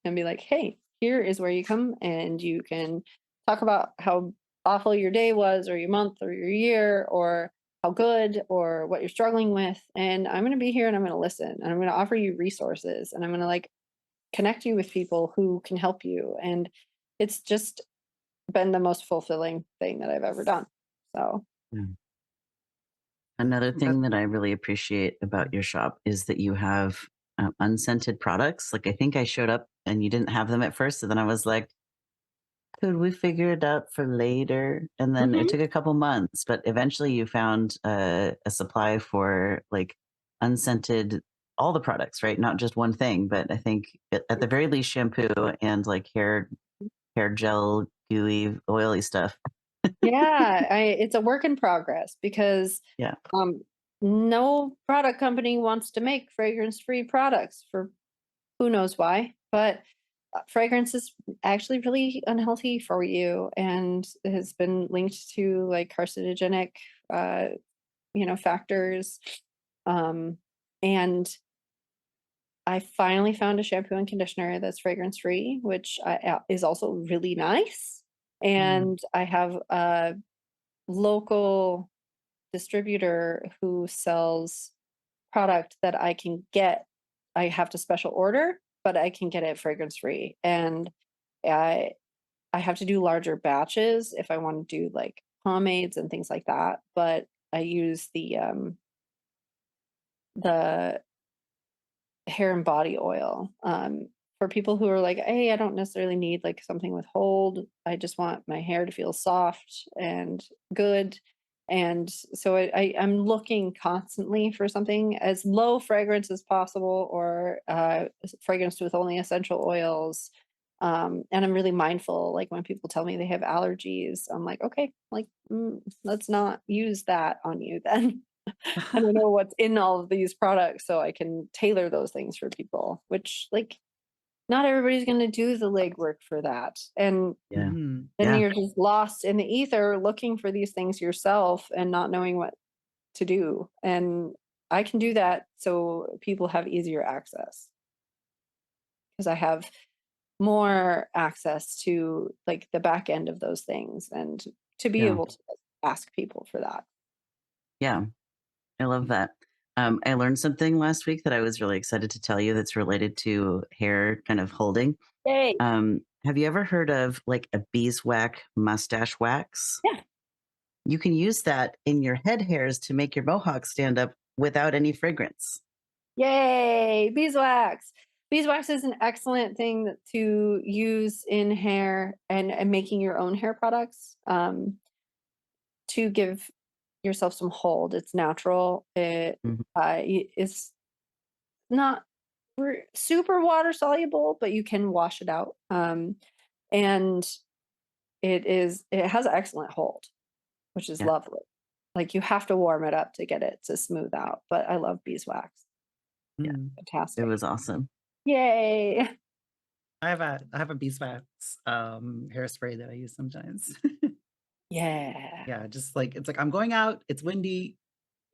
and be like, hey, here is where you come and you can talk about how awful your day was, or your month, or your year, or how good, or what you're struggling with. And I'm going to be here and I'm going to listen and I'm going to offer you resources and I'm going to like connect you with people who can help you. And it's just been the most fulfilling thing that I've ever done. So, Yeah. Another That thing that I really appreciate about your shop is that you have unscented products. Like I think I showed up and you didn't have them at first, so then I was like, Could we figure it out for later? And then it Mhm. took a couple months, but eventually you found a supply for like unscented, all the products, right? Not just one thing, but I think at the very least shampoo and like hair gel, gooey, oily stuff. Yeah, it's a work in progress because Yeah. um, no product company wants to make fragrance-free products for who knows why, but fragrance is actually really unhealthy for you and has been linked to like carcinogenic, uh, factors. Um, and I finally found a shampoo and conditioner that's fragrance free, which is also really nice. Mm. And I have a local distributor who sells product that I can get. I have to special order, but I can get it fragrance free. And I I have to do larger batches if I want to do like pomades and things like that. But I use the hair and body oil. For people who are like, hey, I don't necessarily need like something with hold. I just want my hair to feel soft and good. And so I'm looking constantly for something as low fragrance as possible or fragrance with only essential oils. And I'm really mindful, like when people tell me they have allergies, I'm like, okay, like, let's not use that on you then. And I know what's in all of these products, so I can tailor those things for people, which, like, not everybody's gonna do the legwork for that, and Yeah. Mhm. then Yeah. you're just lost in the ether looking for these things yourself and not knowing what to do, and I can do that so people have easier access because I have more access to, like, the back end of those things and to be Yeah. able to ask people for that. Yeah. I love that. I learned something last week that I was really excited to tell you that's related to hair kind of holding. Yay. Have you ever heard of like a beeswax mustache wax? Yeah. You can use that in your head hairs to make your mohawk stand up without any fragrance. Yay, beeswax. Beeswax is an excellent thing to use in hair and making your own hair products to give yourself some hold. It's natural. Mhm. It's not super water soluble, but you can wash it out. And it has excellent hold, which is Yeah. lovely. Like you have to warm it up to get it to smooth out. But I love beeswax. Yeah. Mm. It Fantastic. was awesome. Yay. I have a beeswax hairspray that I use sometimes. Yeah. Yeah, just like it's like I'm going out, it's windy.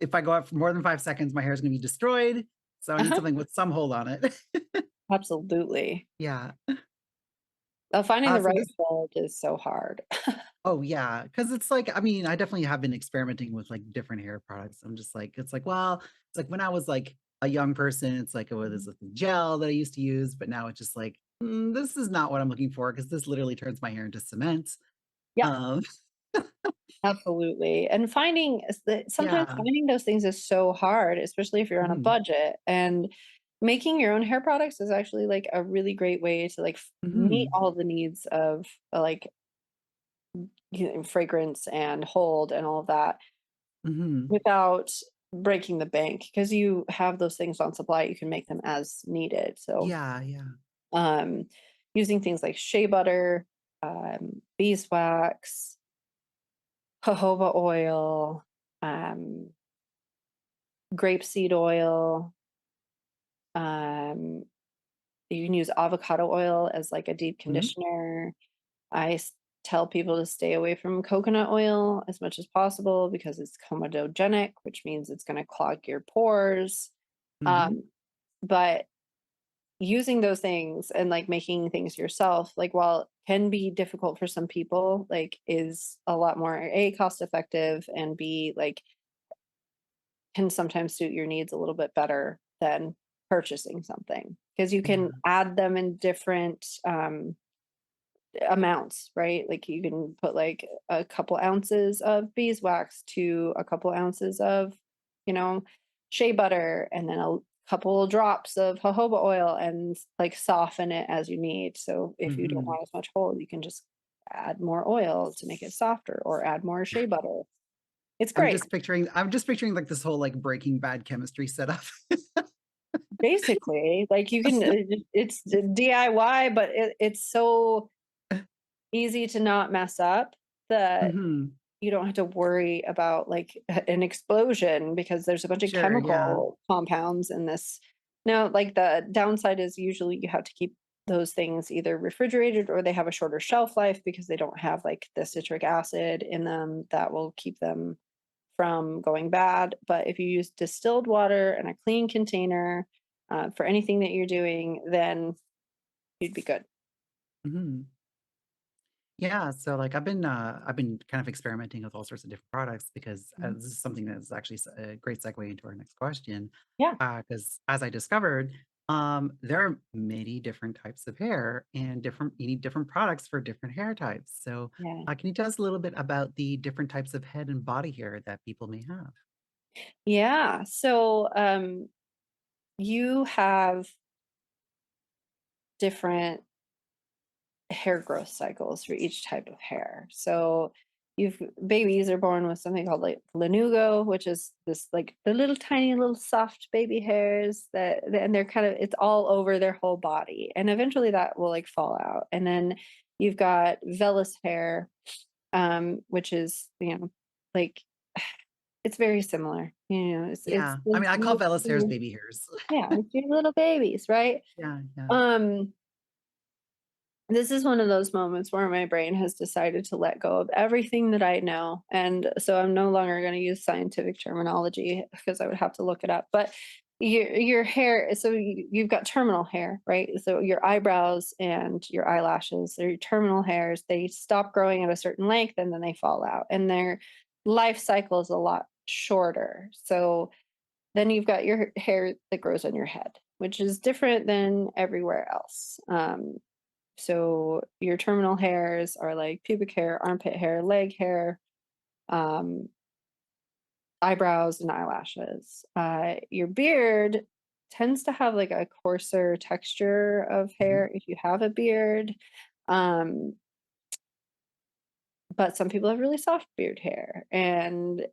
If I go out for more than 5 seconds, my hair is gonna be destroyed. So I need Uh-huh. something with some hold on it. Absolutely. Yeah. Finding the So right this hold is so hard. Oh yeah, because it's like, I mean, I definitely have been experimenting with like different hair products. I'm just like, it's like, well, it's like when I was like a young person, it's like, oh, there's a gel that I used to use, but now it's just like, this is not what I'm looking for because this literally turns my hair into cement. Yeah, Um, absolutely. And sometimes yeah. finding those things is so hard, especially if you're on a Mhm. budget. And making your own hair products is actually like a really great way to like meet Mhm. all the needs of like fragrance and hold and all of that Mhm. without breaking the bank because you have those things on supply. You can make them as needed. So Yeah, yeah. um, using things like shea butter, beeswax, jojoba oil, um, grapeseed oil. Um, you can use avocado oil as like a deep Mhm. conditioner. I tell people to stay away from coconut oil as much as possible because it's comedogenic, which means it's going to clog your pores. Mhm. Um, but using those things and like making things yourself, like while it can be difficult for some people, like is a lot more cost effective and like can sometimes suit your needs a little bit better than purchasing something because you can Yeah. add them in different amounts, right? Like you can put like a couple ounces of beeswax to a couple ounces of, you know, shea butter and then a couple drops of jojoba oil and like soften it as you need. So if you don't Mhm. want as much hold, you can just add more oil to make it softer or add more shea butter. It's I'm great. just picturing like this whole like Breaking Bad chemistry setup. Basically, like you can, it's DIY, but it's so easy to not mess up that Mhm. you don't have to worry about like an explosion because there's a bunch of Sure, yeah. chemical compounds in this. Now, like the downside is usually you have to keep those things either refrigerated or they have a shorter shelf life because they don't have like the citric acid in them that will keep them from going bad. But if you use distilled water and a clean container for anything that you're doing, then you'd be good. Mhm. Yeah, so like I've been kind of experimenting with all sorts of different products because Mhm. this is something that's actually a great segue into our next question. Yeah. Because as I discovered, there are many different types of hair and you need different products for different hair types. So, Yeah. can you tell us a little bit about the different types of head and body hair that people may have? Yeah. So you have different hair growth cycles for each type of hair. So you've babies are born with something called like lanugo, which is this like the little tiny little soft baby hairs and they're kind of it's all over their whole body. And eventually that will like fall out. And then you've got vellus hair, which is, like it's very similar. It's Yeah, I those mean, I call little vellus hairs baby hairs. yeah, it's your little babies, right? Yeah, yeah. Um this is one of those moments where my brain has decided to let go of everything that I know. And so I'm no longer going to use scientific terminology because I would have to look it up. But your hair, so you've got terminal hair, right? So your eyebrows and your eyelashes, they're your terminal hairs. They stop growing at a certain length and then they fall out. And their life cycle is a lot shorter. So then you've got your hair that grows on your head, which is different than everywhere else. So your terminal hairs are like pubic hair, armpit hair, leg hair, um, eyebrows, and eyelashes. Your beard tends to have like a coarser texture of Mhm. hair if you have a beard. Um, but some people have really soft beard hair, and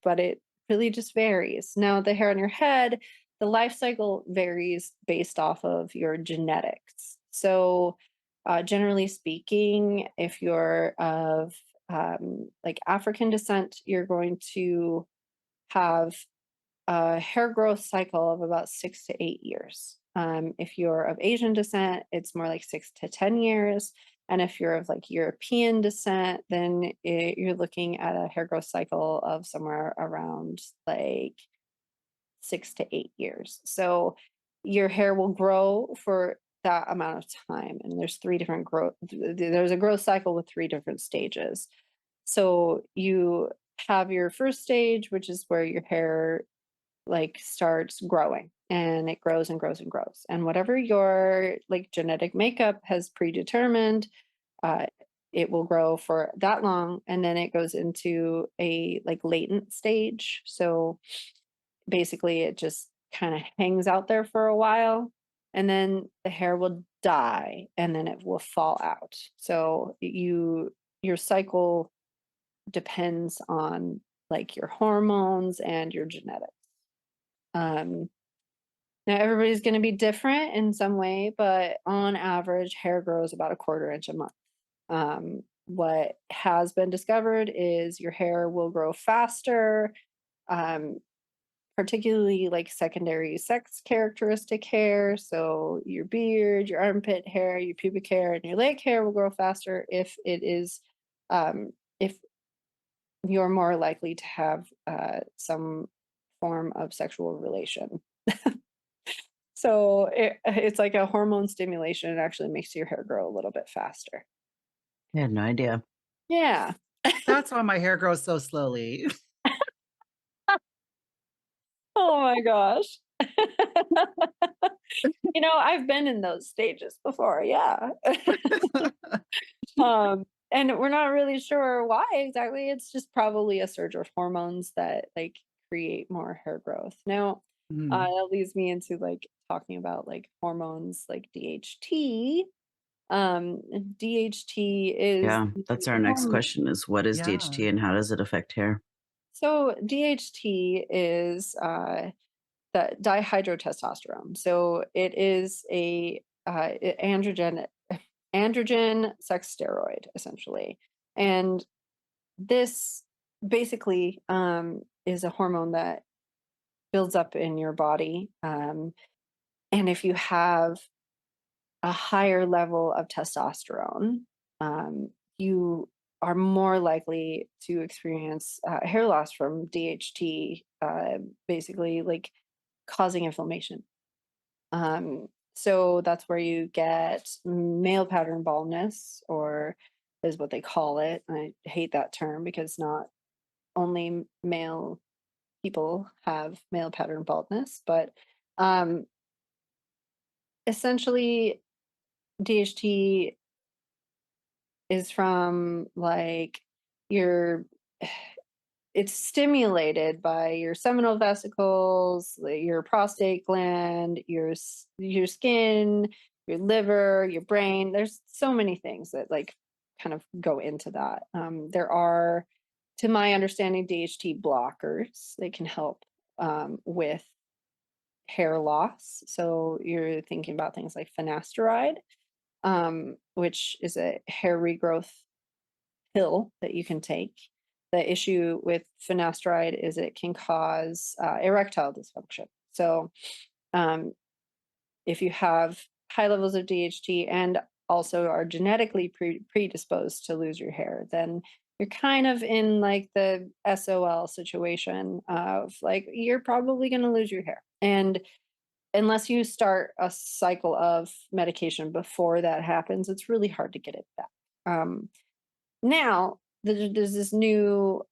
but it really just varies. Now, the hair on your head, the life cycle varies based off of your genetics. So, generally speaking, if you're of like African descent, you're going to have a hair growth cycle of about 6 to 8 years. If you're of Asian descent, it's more like 6 to 10 years. And if you're of like European descent, then you're looking at a hair growth cycle of somewhere around like 6 to 8 years. So your hair will grow for that amount of time. And there's three different growth, there's a growth cycle with three different stages. So you have your first stage, which is where your hair like starts growing and it grows and grows and grows. And whatever your like genetic makeup has predetermined, uh, it will grow for that long. And then it goes into a like latent stage. So basically it just kind of hangs out there for a while and then the hair will die and then it will fall out. So your cycle depends on like your hormones and your genetics. Um, Now everybody's going to be different in some way, but on average, hair grows about a quarter inch a month. What has been discovered is your hair will grow faster, um, particularly like secondary sex characteristic hair. So your beard, your armpit hair, your pubic hair, and your leg hair will grow faster if you're more likely to have some form of sexual relation. So it's like a hormone stimulation. It actually makes your hair grow a little bit faster. I had no idea. Yeah. That's why my hair grows so slowly. Oh my gosh. I've been in those stages before. Yeah. And we're not really sure why exactly. It's just probably a surge of hormones that like create more hair growth. Now, Mhm. that leads me into like talking about like hormones like DHT. Um, DHT is Yeah, that's our next hormone. question is what is Yeah. DHT and how does it affect hair? So DHT is the dihydrotestosterone. So it is a androgen sex steroid essentially, and this basically is a hormone that builds up in your body. And if you have a higher level of testosterone, you are more likely to experience hair loss from DHT, basically like causing inflammation. So that's where you get male pattern baldness, or is what they call it. I hate that term because not only male people have male pattern baldness, but um, essentially DHT is from like your it's stimulated by your seminal vesicles, your prostate gland, your skin, your liver, your brain. There's so many things that like kind of go into that. There are, to my understanding, DHT blockers. They can help with hair loss. So you're thinking about things like finasteride, which is a hair regrowth pill that you can take. The issue with finasteride is it can cause erectile dysfunction. So, um, if you have high levels of DHT and also are genetically predisposed to lose your hair, then you're kind of in like the SOL situation of like, you're probably going to lose your hair. And unless you start a cycle of medication before that happens, it's really hard to get it back. Now there's this new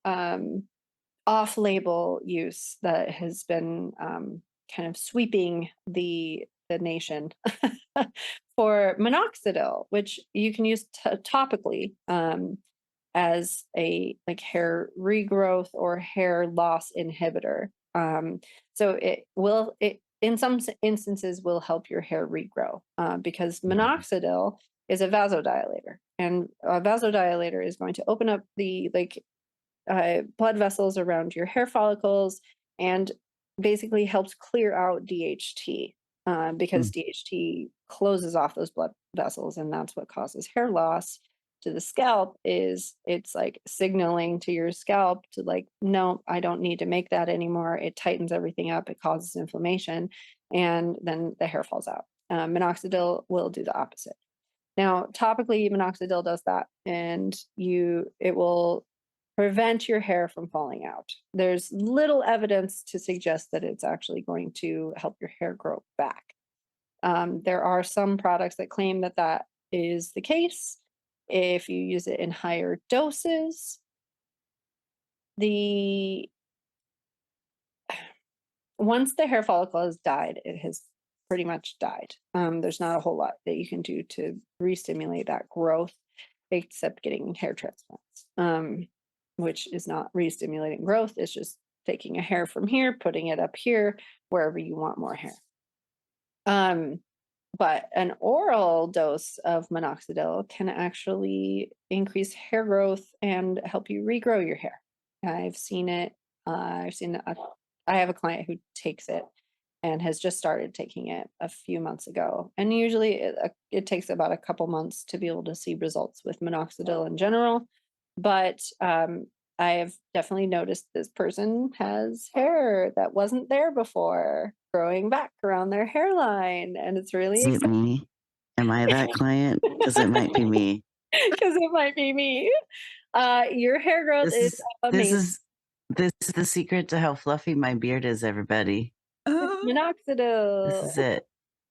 off-label use that has been kind of sweeping the nation for minoxidil, which you can use topically as a like hair regrowth or hair loss inhibitor. So it in some instances will help your hair regrow because minoxidil is a vasodilator, and a vasodilator is going to open up the like blood vessels around your hair follicles and basically helps clear out DHT because Mm. DHT closes off those blood vessels, and that's what causes hair loss to the scalp. Is it's like signaling to your scalp to like, no, I don't need to make that anymore. It tightens everything up, it causes inflammation, and then the hair falls out. Minoxidil will do the opposite. Now, topically, minoxidil does that, and it will prevent your hair from falling out. There's little evidence to suggest that it's actually going to help your hair grow back. There are some products that claim that that is the case. If you use it in higher doses, the once the hair follicle has died, it has pretty much died. There's not a whole lot that you can do to re-stimulate that growth, except getting hair transplants, which is not re-stimulating growth. It's just taking a hair from here, putting it up here, wherever you want more hair. But an oral dose of minoxidil can actually increase hair growth and help you regrow your hair. I've seen it. I have a client who takes it and has just started taking it a few months ago. And usually it takes about a couple months to be able to see results with minoxidil in general. But I have definitely noticed this person has hair that wasn't there before growing back around their hairline. And it's really Is it exciting me? Am I that client? Because it might be me. because it might be me. Your hair growth This is is this amazing. is this is the secret to how fluffy my beard is, everybody. It's This minoxidil. is it.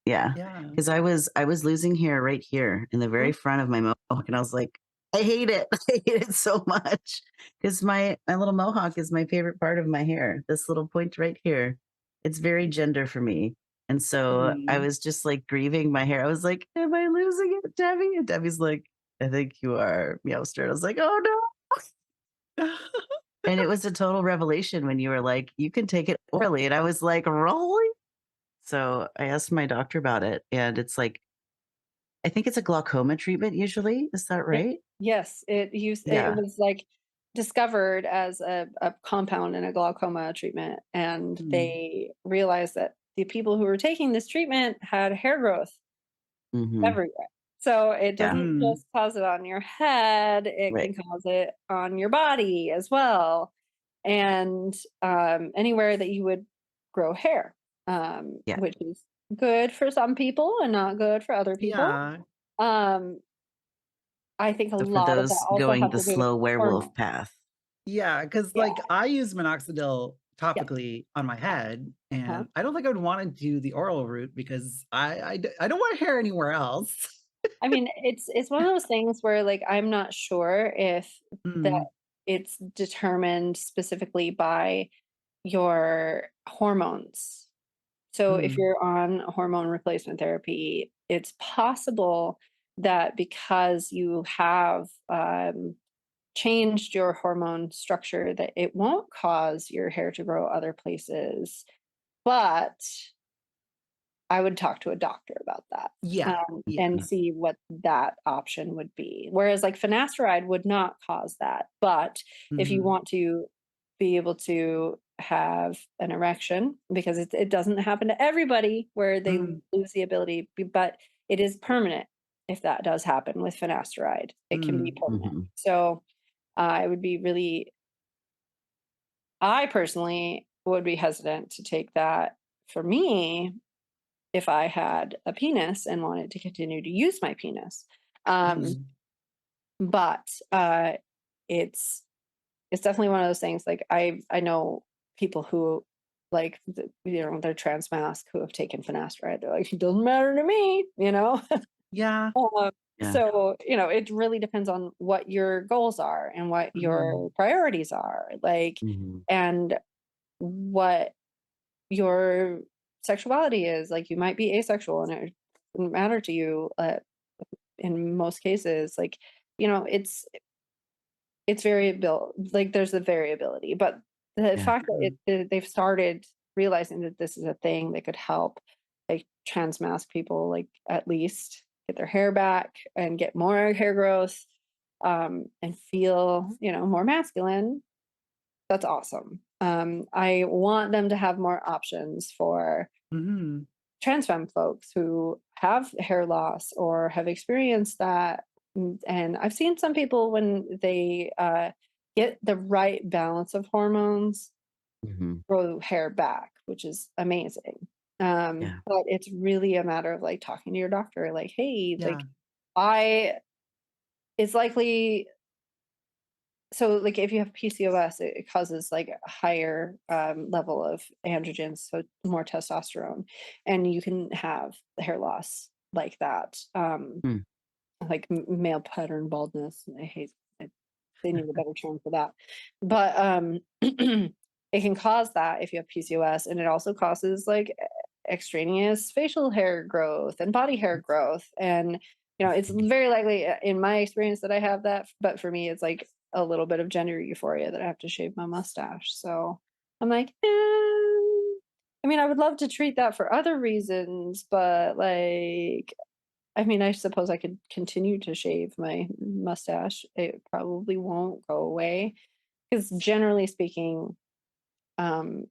Yeah. Yeah. Because I was losing hair right here in the very front of my mohawk, and I was like, I hate it. I hate it so much. Because my little mohawk is my favorite part of my hair. This little point right here. It's very gender for me. And so I Mhm. was just like grieving my hair. I was like, am I losing it, Debbie? And Debbie's like, I think you are, Meowster. And I was like, oh no. And it was a total revelation when you were like, you can take it orally. And I was like, really? So I asked my doctor about it, and it's like, I think it's a glaucoma treatment usually. Is that Yeah. right? Yes, it Yeah. was like discovered as a compound in a glaucoma treatment, and Mm. they realized that the people who were taking this treatment had hair growth Hmm. everywhere. So it Yeah. doesn't Mm. just cause it on your head, it Right. can cause it on your body as well. And anywhere that you would grow hair, Yeah. which is good for some people and not good for other people. Yeah. Um, I think a So for lot of that those also going has the to do with slow werewolf hormones. path. Yeah, because Yeah. like I use minoxidil Yeah. topically on my head, Uh-huh. and I don't think I would want to do the oral route because I don't want hair anywhere else. I mean, it's one of those things where like I'm not sure if that Mm, it's determined specifically by your hormones. So if mm, you're on hormone replacement therapy, it's possible that because you have changed your hormone structure, that it won't cause your hair to grow other places. But I would talk to a doctor about that, yeah, yeah. and see what that option would be. Whereas, like, finasteride would not cause that, but if you Mm, want to be able to have an erection, because it doesn't happen to everybody where they mm, lose the ability, but it is permanent if that does happen with finasteride. It can be mm, permanent. Hmm. So, I would be really I personally would be hesitant to take that. For me, if I had a penis and wanted to continue to use my penis. Um, mm, but it's it's definitely one of those things. Like I know people who like they're trans mask who have taken finasteride. They're like, it doesn't matter to me. yeah. Yeah. So it really depends on what your goals are and what Mm, your priorities are, like, Hmm. and what your sexuality is. Like, you might be asexual and it doesn't matter to you, in most cases. Like, it's variable. Like, there's the variability, but the Yeah. fact that mm, they've started realizing that this is a thing that could help, like, trans mask people, like, at least get their hair back and get more hair growth, and feel more masculine. That's awesome. I want them to have more options for mm, trans femme folks who have hair loss or have experienced that. And I've seen some people when they get the right balance of hormones Hmm. grow hair back, which is amazing. Yeah. But it's really a matter of like talking to your doctor, like, hey, like, yeah. I it's likely. So, like, if you have PCOS, it causes like a higher level of androgens, so more testosterone, and you can have hair loss like that, Hmm. like male pattern baldness. I hate it. They need a better term for that, but it can cause that if you have PCOS, and it also causes like extraneous facial hair growth and body hair growth, and it's very likely, in my experience, that I have that. But for me, it's like a little bit of gender euphoria that I have to shave my mustache. So I'm like, I mean, I would love to treat that for other reasons, but like, I mean, I suppose I could continue to shave my mustache. It probably won't go away because, generally speaking, um,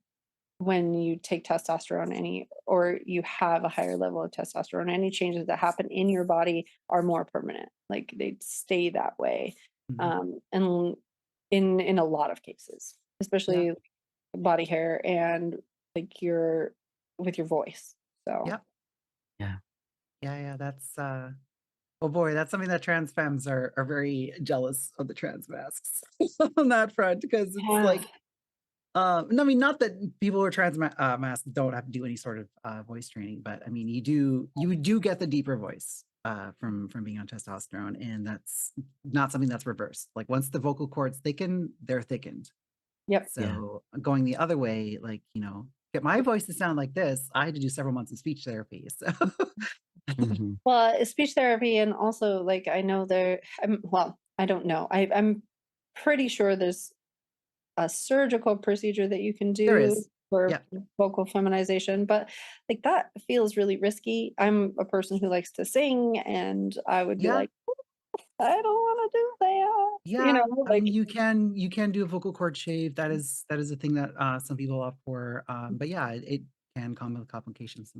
when you take testosterone, or you have a higher level of testosterone, any changes that happen in your body are more permanent. Like, they stay that way, Mm, and in a lot of cases, yeah, especially body hair and like with your voice. So yeah, Yeah. yeah. That's oh boy, that's something that trans femmes are very jealous of the trans masks on that front because it's yeah, like no, I mean, not that people who are masks don't have to do any sort of voice training, but I mean, you do get the deeper voice from being on testosterone, and that's not something that's reversed. Like once the vocal cords thicken, they're thickened. yep. Yeah. So going the other way, like get my voice to sound like this, I had to do several months of speech therapy. So Hmm. Well, it's speech therapy, and also, like, I know well, I don't know. I'm pretty sure there's a surgical procedure that you can there do is, for Yeah. vocal feminization, but like that feels really risky. I'm a person who likes to sing, and I would be Yeah. like, I don't want to do that. Yeah. I Like mean, you can do a vocal cord shave. That is a thing that some people opt for. But yeah, it can come with complications.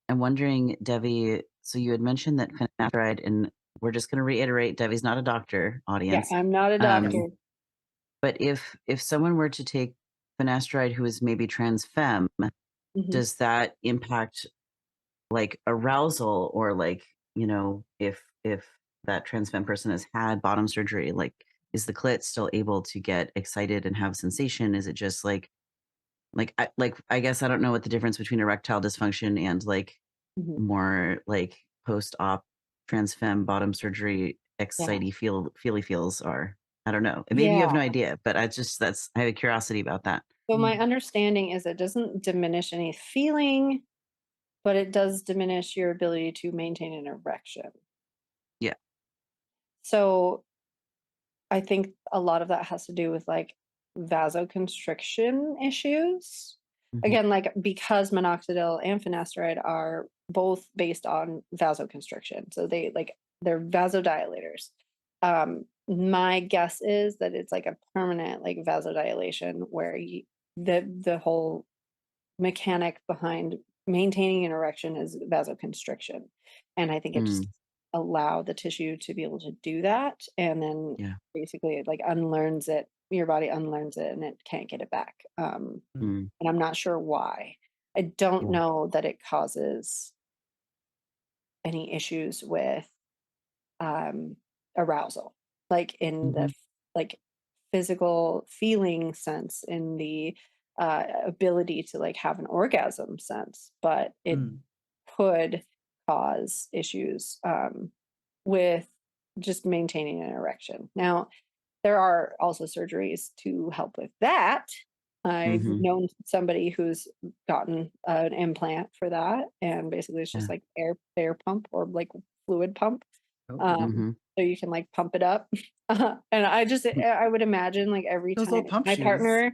I'm wondering, Devi, so you had mentioned that finasteride, and we're just going to reiterate, Devi's not a doctor, yeah, audience. I'm not a doctor. But if someone were to take finasteride who is maybe trans femme, Mhm. does that impact like arousal, or like, if that trans femme person has had bottom surgery, like is the clit still able to get excited and have sensation? Is it just I guess I don't know what the difference between erectile dysfunction and like Mhm. more like post-op trans femme bottom surgery Yeah. feely feels are. I don't know. Maybe you Yeah. have no idea, but I have a curiosity about that. So my understanding is it doesn't diminish any feeling, but it does diminish your ability to maintain an erection. Yeah. So I think a lot of that has to do with like vasoconstriction issues. Mhm. Again, like because minoxidil and finasteride are both based on vasoconstriction. So they're vasodilators. My guess is that it's like a permanent like vasodilation where the whole mechanic behind maintaining an erection is vasoconstriction. And I think it just Mm, allow the tissue to be able to do that. And then yeah. basically it like unlearns it, your body unlearns it and it can't get it back. Mm, And I'm not sure why. I don't yeah. know that it causes any issues with um, arousal, like in the Mhm. like physical feeling sense, in the ability to like have an orgasm sense, but it could cause issues with just maintaining an erection. Now, there are also surgeries to help with that. I've Mhm. known somebody who's gotten an implant for that, and basically it's just Yeah. like air pump or like fluid pump. Oh, Mhm. So you can like pump it up. And I would imagine like every those little time pump my shoes. partner,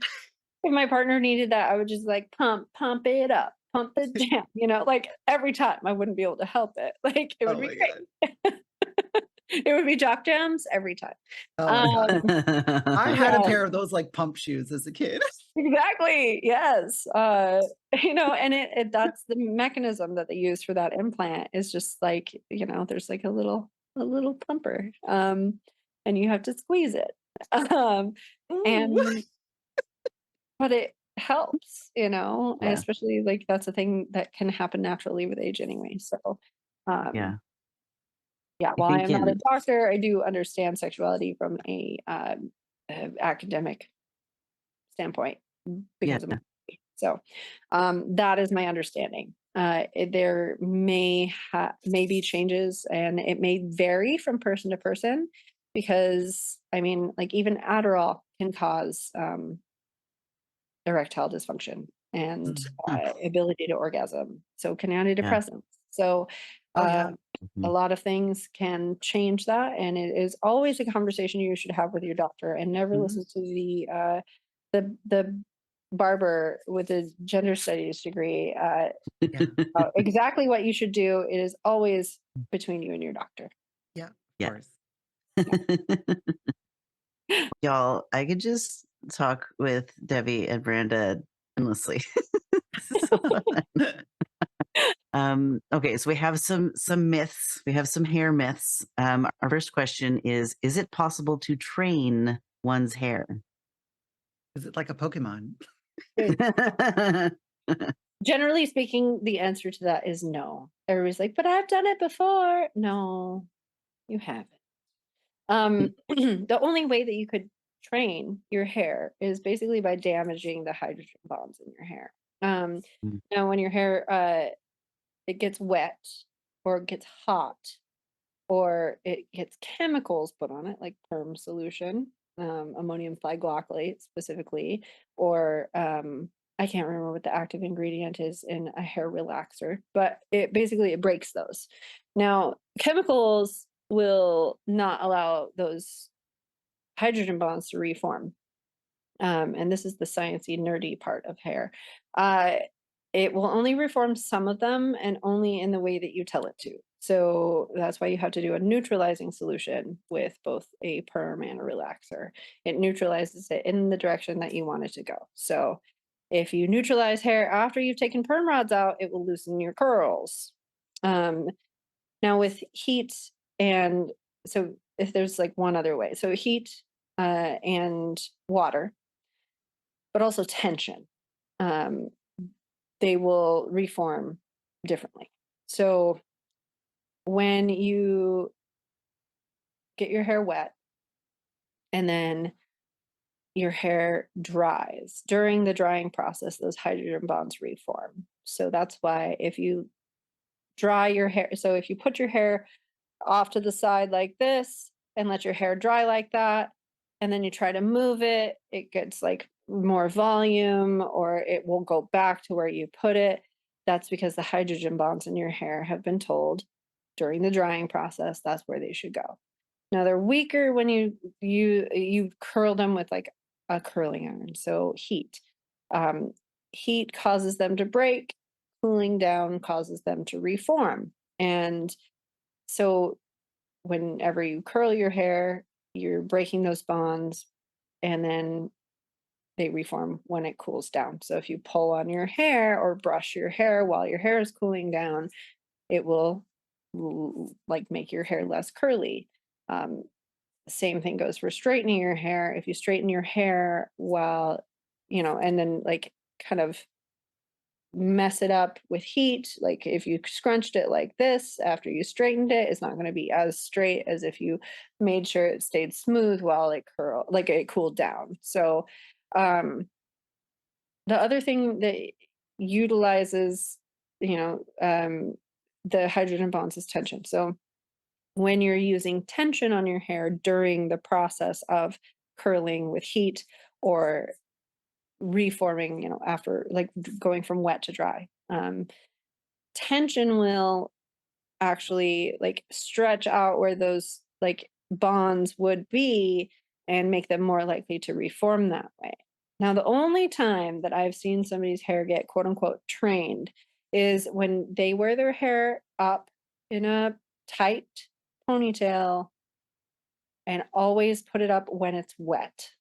if my partner needed that, I would just like pump it up, pump it down, like every time. I wouldn't be able to help it. Like it would Oh be my god. great. It would be jock jams every time. Oh my Um, god. I had a yeah, pair of those like pump shoes as a kid. exactly. Yes. And that's the mechanism that they use for that implant is just like, there's like a little pumper. And you have to squeeze it. Um, Ooh. and but it helps, and Yeah. especially like that's a thing that can happen naturally with age anyway. So um Yeah. yeah, I while I think am not a in doctor, I do understand sexuality from a academic standpoint yeah. because of my so that is my understanding. There may be changes, and it may vary from person to person because I mean, like even Adderall can cause erectile dysfunction and Huh. ability to orgasm. So can Yeah. antidepressants. So Oh yeah. a Mhm. lot of things can change that, and it is always a conversation you should have with your doctor, and never Mhm. listen to the barber with a gender studies degree. Yeah. Exactly what you should do. It is always between you and your doctor. Yeah. Of Yeah. course. Y'all, I could just talk with Devi and Miranda endlessly. This is so fun. Okay, so we have some myths. We have some hair myths. Our first question is it possible to train one's hair? Is it like a Pokemon? Generally speaking, the answer to that is no. Everybody's like, but I've done it before. No, you haven't. The only way that you could train your hair is basically by damaging the hydrogen bonds in your hair. Mm, Now, when your hair it gets wet or it gets hot or it gets chemicals put on it, like perm solution, ammonium thioglycolate specifically, or I can't remember what the active ingredient is in a hair relaxer, but it breaks those. Now, chemicals will not allow those hydrogen bonds to reform. And this is the sciencey, nerdy part of hair. Uh, it will only reform some of them and only in the way that you tell it to. So that's why you have to do a neutralizing solution with both a perm and a relaxer. It neutralizes it in the direction that you want it to go. So if you neutralize hair after you've taken perm rods out, it will loosen your curls. Um, Now with heat and so if there's like one other way. So heat and water, but also tension. Um, they will reform differently. So when you get your hair wet and then your hair dries, during the drying process, those hydrogen bonds reform. So that's why if you dry your hair, so if you put your hair off to the side like this and let your hair dry like that, and then you try to move it, it gets like more volume or it will go back to where you put it. That's because the hydrogen bonds in your hair have been told during the drying process that's where they should go. Now they're weaker when you curl them with like a curling iron. So heat. Um, Heat causes them to break, cooling down causes them to reform. And so whenever you curl your hair, you're breaking those bonds and then they reform when it cools down. So if you pull on your hair or brush your hair while your hair is cooling down, it will like make your hair less curly. Um, Same thing goes for straightening your hair. If you straighten your hair while, and then like kind of mess it up with heat. Like if you scrunched it like this after you straightened it, it's not going to be as straight as if you made sure it stayed smooth while it cooled down. So the other thing that utilizes, you know, um, the hydrogen bonds is tension. So when you're using tension on your hair during the process of curling with heat or reforming, after like going from wet to dry. Tension will actually like stretch out where those like bonds would be and make them more likely to reform that way. Now, the only time that I've seen somebody's hair get quote unquote trained is when they wear their hair up in a tight ponytail and always put it up when it's wet.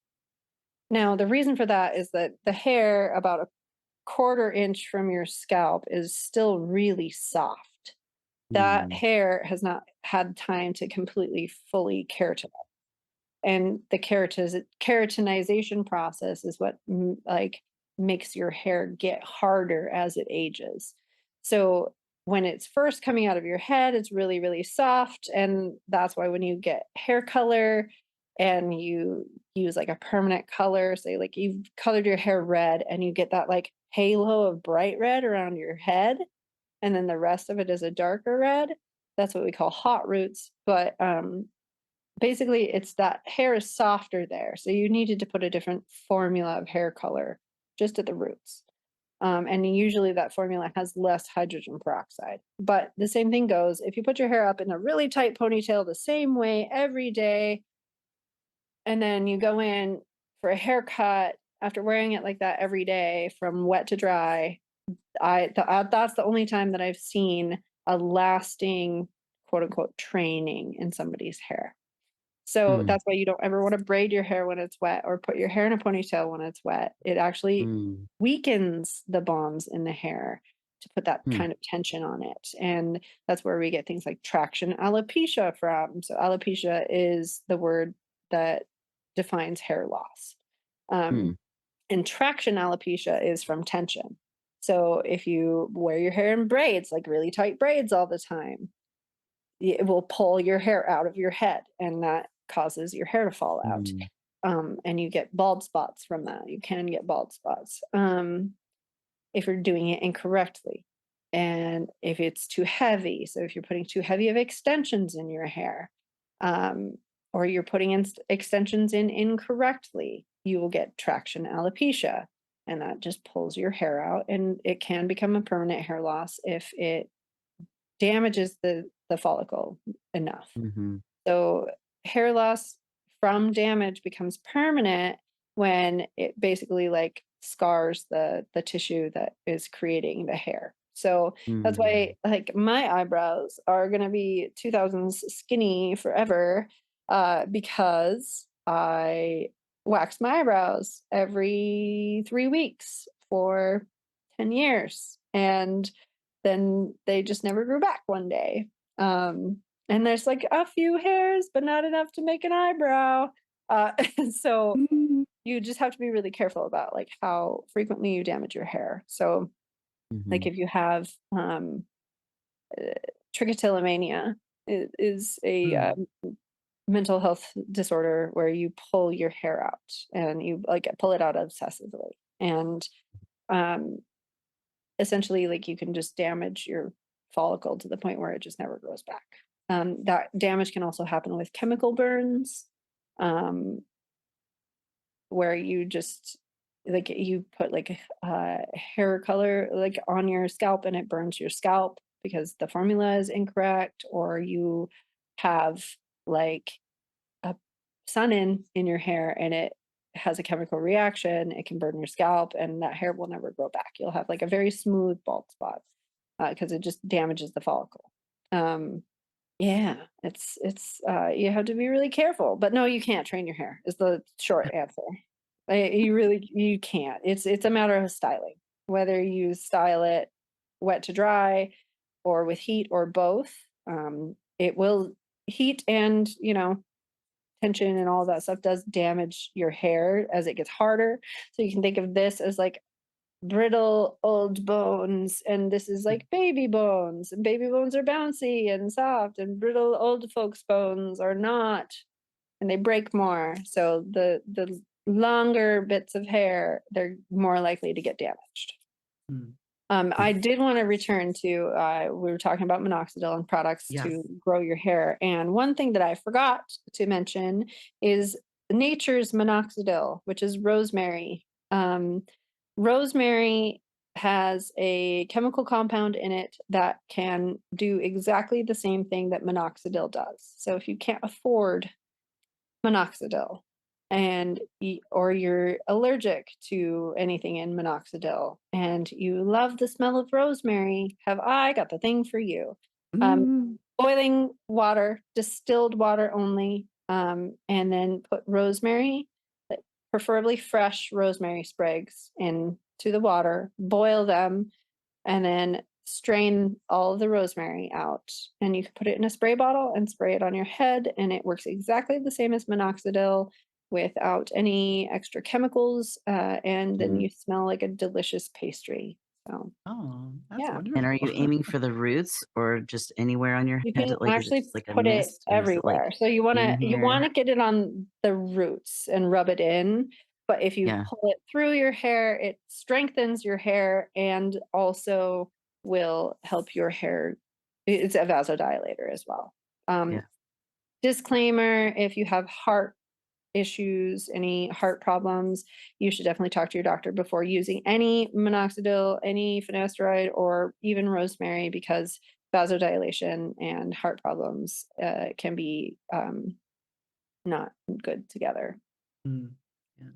Now, the reason for that is that the hair about a quarter inch from your scalp is still really soft. That Mm. hair has not had time to completely fully keratinize. And the keratinization process is what like makes your hair get harder as it ages. So when it's first coming out of your head, it's really, really soft. And that's why when you get hair color and you use like a permanent color, say like you've colored your hair red and you get that like halo of bright red around your head, and then the rest of it is a darker red. That's what we call hot roots. But basically, it's that hair is softer there. So you needed to put a different formula of hair color just at the roots. And usually that formula has less hydrogen peroxide. But the same thing goes if you put your hair up in a really tight ponytail the same way every day, and then you go in for a haircut after wearing it like that every day from wet to dry, that's the only time that I've seen a lasting quote unquote training in somebody's hair. So Mm. that's why you don't ever want to braid your hair when it's wet or put your hair in a ponytail when it's wet. It actually Mm. weakens the bonds in the hair to put that Mm. kind of tension on it. And that's where we get things like traction alopecia from. So alopecia is the word that defines hair loss. Um, Mm. and traction alopecia is from tension. So if you wear your hair in braids, like really tight braids all the time, it will pull your hair out of your head and that causes your hair to fall out. Mm. And you get bald spots from that. You can get bald spots if you're doing it incorrectly. And if it's too heavy, so if you're putting too heavy of extensions in your hair, um, or you're putting in extensions in incorrectly, you will get traction alopecia. And that just pulls your hair out. And it can become a permanent hair loss if it damages the follicle enough. Mhm. So hair loss from damage becomes permanent when it basically like scars the tissue that is creating the hair. So that's why like my eyebrows are gonna be 2000s skinny forever, because I wax my eyebrows every 3 weeks for 10 years. And then they just never grew back one day. And there's like a few hairs, but not enough to make an eyebrow. So Mm. you just have to be really careful about like how frequently you damage your hair. So like if you have uh, trichotillomania, it is a Mm. mental health disorder where you pull your hair out and you like pull it out obsessively. And um, essentially like you can just damage your follicle to the point where it just never grows back. That damage can also happen with chemical burns, um, where you just like you put like hair color like on your scalp and it burns your scalp because the formula is incorrect, or you have like a sun in your hair and it has a chemical reaction, it can burn your scalp and that hair will never grow back. You'll have like a very smooth bald spot because it just damages the follicle. Um, yeah, it's you have to be really careful. But no, you can't train your hair is the short answer. You can't. It's a matter of styling. Whether you style it wet to dry or with heat or both. It will heat and, tension and all that stuff does damage your hair as it gets harder. So you can think of this as like brittle old bones, and this is like baby bones. And baby bones are bouncy and soft, and brittle old folks' bones are not, and they break more. So the longer bits of hair, they're more likely to get damaged. Mm. I did want to return to we were talking about minoxidil and products Yes. to grow your hair. And one thing that I forgot to mention is nature's minoxidil, which is rosemary. Rosemary has a chemical compound in it that can do exactly the same thing that minoxidil does. So if you can't afford minoxidil and or you're allergic to anything in minoxidil and you love the smell of rosemary, have I got the thing for you. um, Mm. Boiling water, distilled water only, and then put rosemary, like preferably fresh rosemary sprigs, into the water, boil them, and then strain all of the rosemary out. And you can put it in a spray bottle and spray it on your head, and it works exactly the same as minoxidil without any extra chemicals. And then you smell like a delicious pastry. So, Oh, that's yeah. And are wonderful. you aiming for the roots or just anywhere on your You head? can Like, is it actually just like a put it mist or is it like everywhere. So you in wanna you here? wanna get it on the roots and rub it in, but if you Yeah. pull it through your hair, it strengthens your hair and also will help your hair. It's a vasodilator as well. Um, Yeah. Disclaimer, if you have heart issues, any heart problems, you should definitely talk to your doctor before using any minoxidil, any finasteride, or even rosemary, because vasodilation and heart problems can be not good together. Mm. Yeah.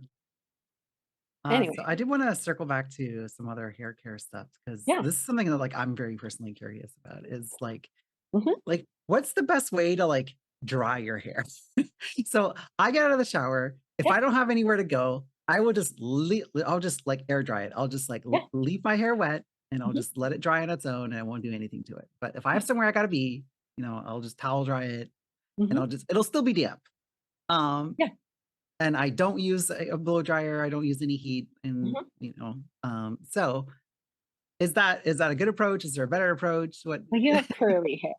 Anyway, So I did want to circle back to some other hair care stuff because yeah. this is something that like I'm very personally curious about is Mhm. like what's the best way to like dry your hair? So I get out of the shower. If Yeah. I don't have anywhere to go, I will just I'll just like air dry it. I'll just like Yeah. leave my hair wet and I'll Mhm. just let it dry on its own and I won't do anything to it. But if I Yeah. have somewhere I gotta be, I'll just towel dry it and Mhm. it'll still be damp. Um, Yeah. and I don't use a blow dryer. I don't use any heat and Mhm. so is that a good approach? Is there a better approach? What Well, you have curly hair,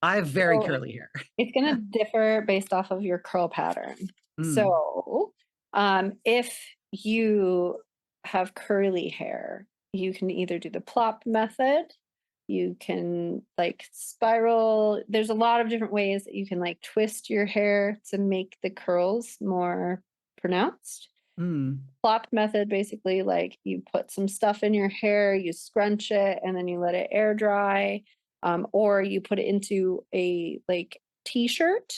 I have very so curly hair. it's going to differ based off of your curl pattern. Mm, So, if you have curly hair, you can either do the plop method, you can like spiral. There's a lot of different ways that you can like twist your hair to make the curls more pronounced. mm, Plop method, basically, like you put some stuff in your hair, you scrunch it, and then you let it air dry. Or you put it into a like t-shirt.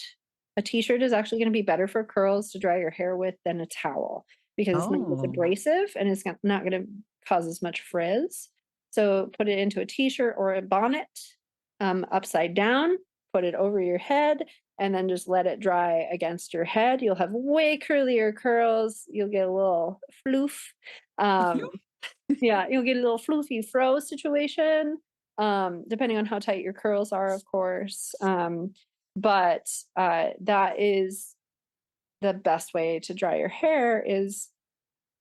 A t-shirt is actually going to be better for curls to dry your hair with than a towel. because it's not as Oh. abrasive and it's not going to cause as much frizz. So put it into a t-shirt or a bonnet, upside down, put it over your head, and then just let it dry against your head. You'll have way curlier curls. You'll get a little floof. Um, yeah, you'll get a little floofy fro situation, depending on how tight your curls are, of course. But that is the best way to dry your hair, is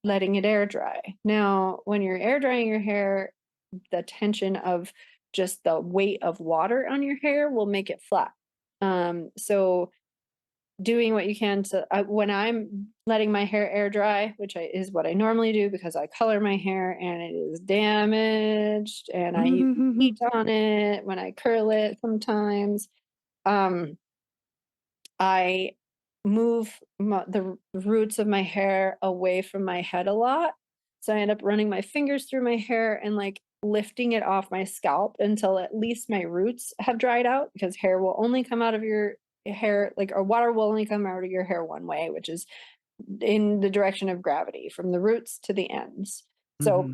letting it air dry. Now, when you're air drying your hair, the tension of just the weight of water on your hair will make it flat. So doing what you can to when I'm letting my hair air dry, which is what I normally do because I color my hair and it is damaged and I use heat on it when I curl it sometimes. Um, I move the roots of my hair away from my head a lot. So I end up running my fingers through my hair and like lifting it off my scalp until at least my roots have dried out, because hair will only come out of your hair, like, or water will only come out of your hair one way, which is in the direction of gravity from the roots to the ends. So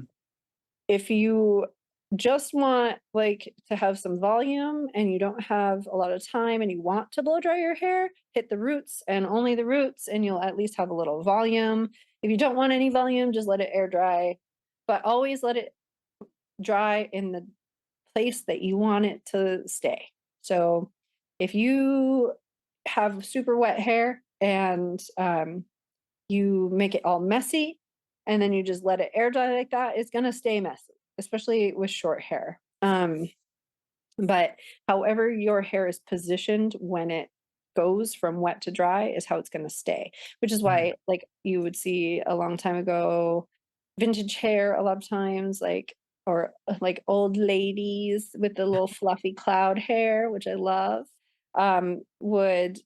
if you just want like to have some volume and you don't have a lot of time and you want to blow dry your hair, hit the roots and only the roots, and you'll at least have a little volume. If you don't want any volume, just let it air dry, but always let it dry in the place that you want it to stay. So if you have super wet hair and you make it all messy and then you just let it air dry like that, it's going to stay messy, especially with short hair. But however your hair is positioned when it goes from wet to dry is how it's going to stay, which is why like you would see a long time ago vintage hair a lot of times, like, or like old ladies with the little fluffy cloud hair, which I love, would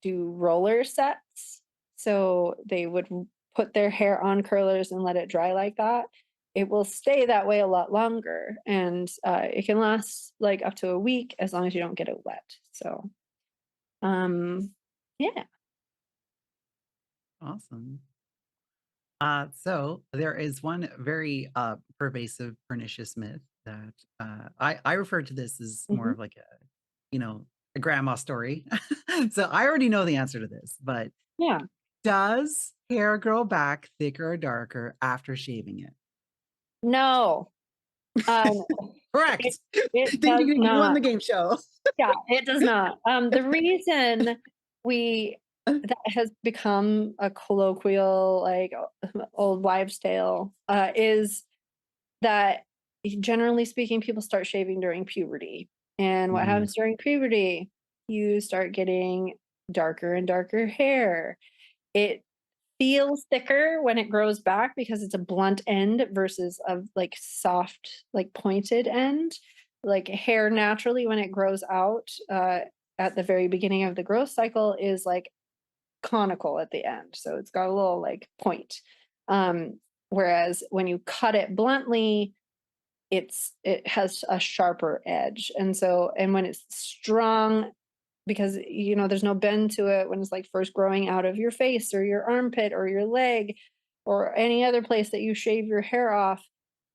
do roller sets. So they would put their hair on curlers and let it dry like that. It will stay that way a lot longer, and it can last like up to a week as long as you don't get it wet. So, yeah. Awesome. So there is one very pervasive, pernicious myth that I refer to this as more Mhm. of like a grandma story. So I already know the answer to this, but Yeah. does hair grow back thicker or darker after shaving it? No. Um, it, Correct. it Ding, does ding, ding, you won not. the game show. Yeah, it does not. The reason we that has become a colloquial, like, old wives' tale, is that generally speaking, people start shaving during puberty. And what Mhm. happens during puberty? You start getting darker and darker hair. It feels thicker when it grows back because it's a blunt end versus a like soft, like pointed end. Like hair naturally, when it grows out at the very beginning of the growth cycle, is like conical at the end. So it's got a little like point. Whereas when you cut it bluntly, it has a sharper edge. And when it's strong, because there's no bend to it when it's like first growing out of your face or your armpit or your leg or any other place that you shave your hair off,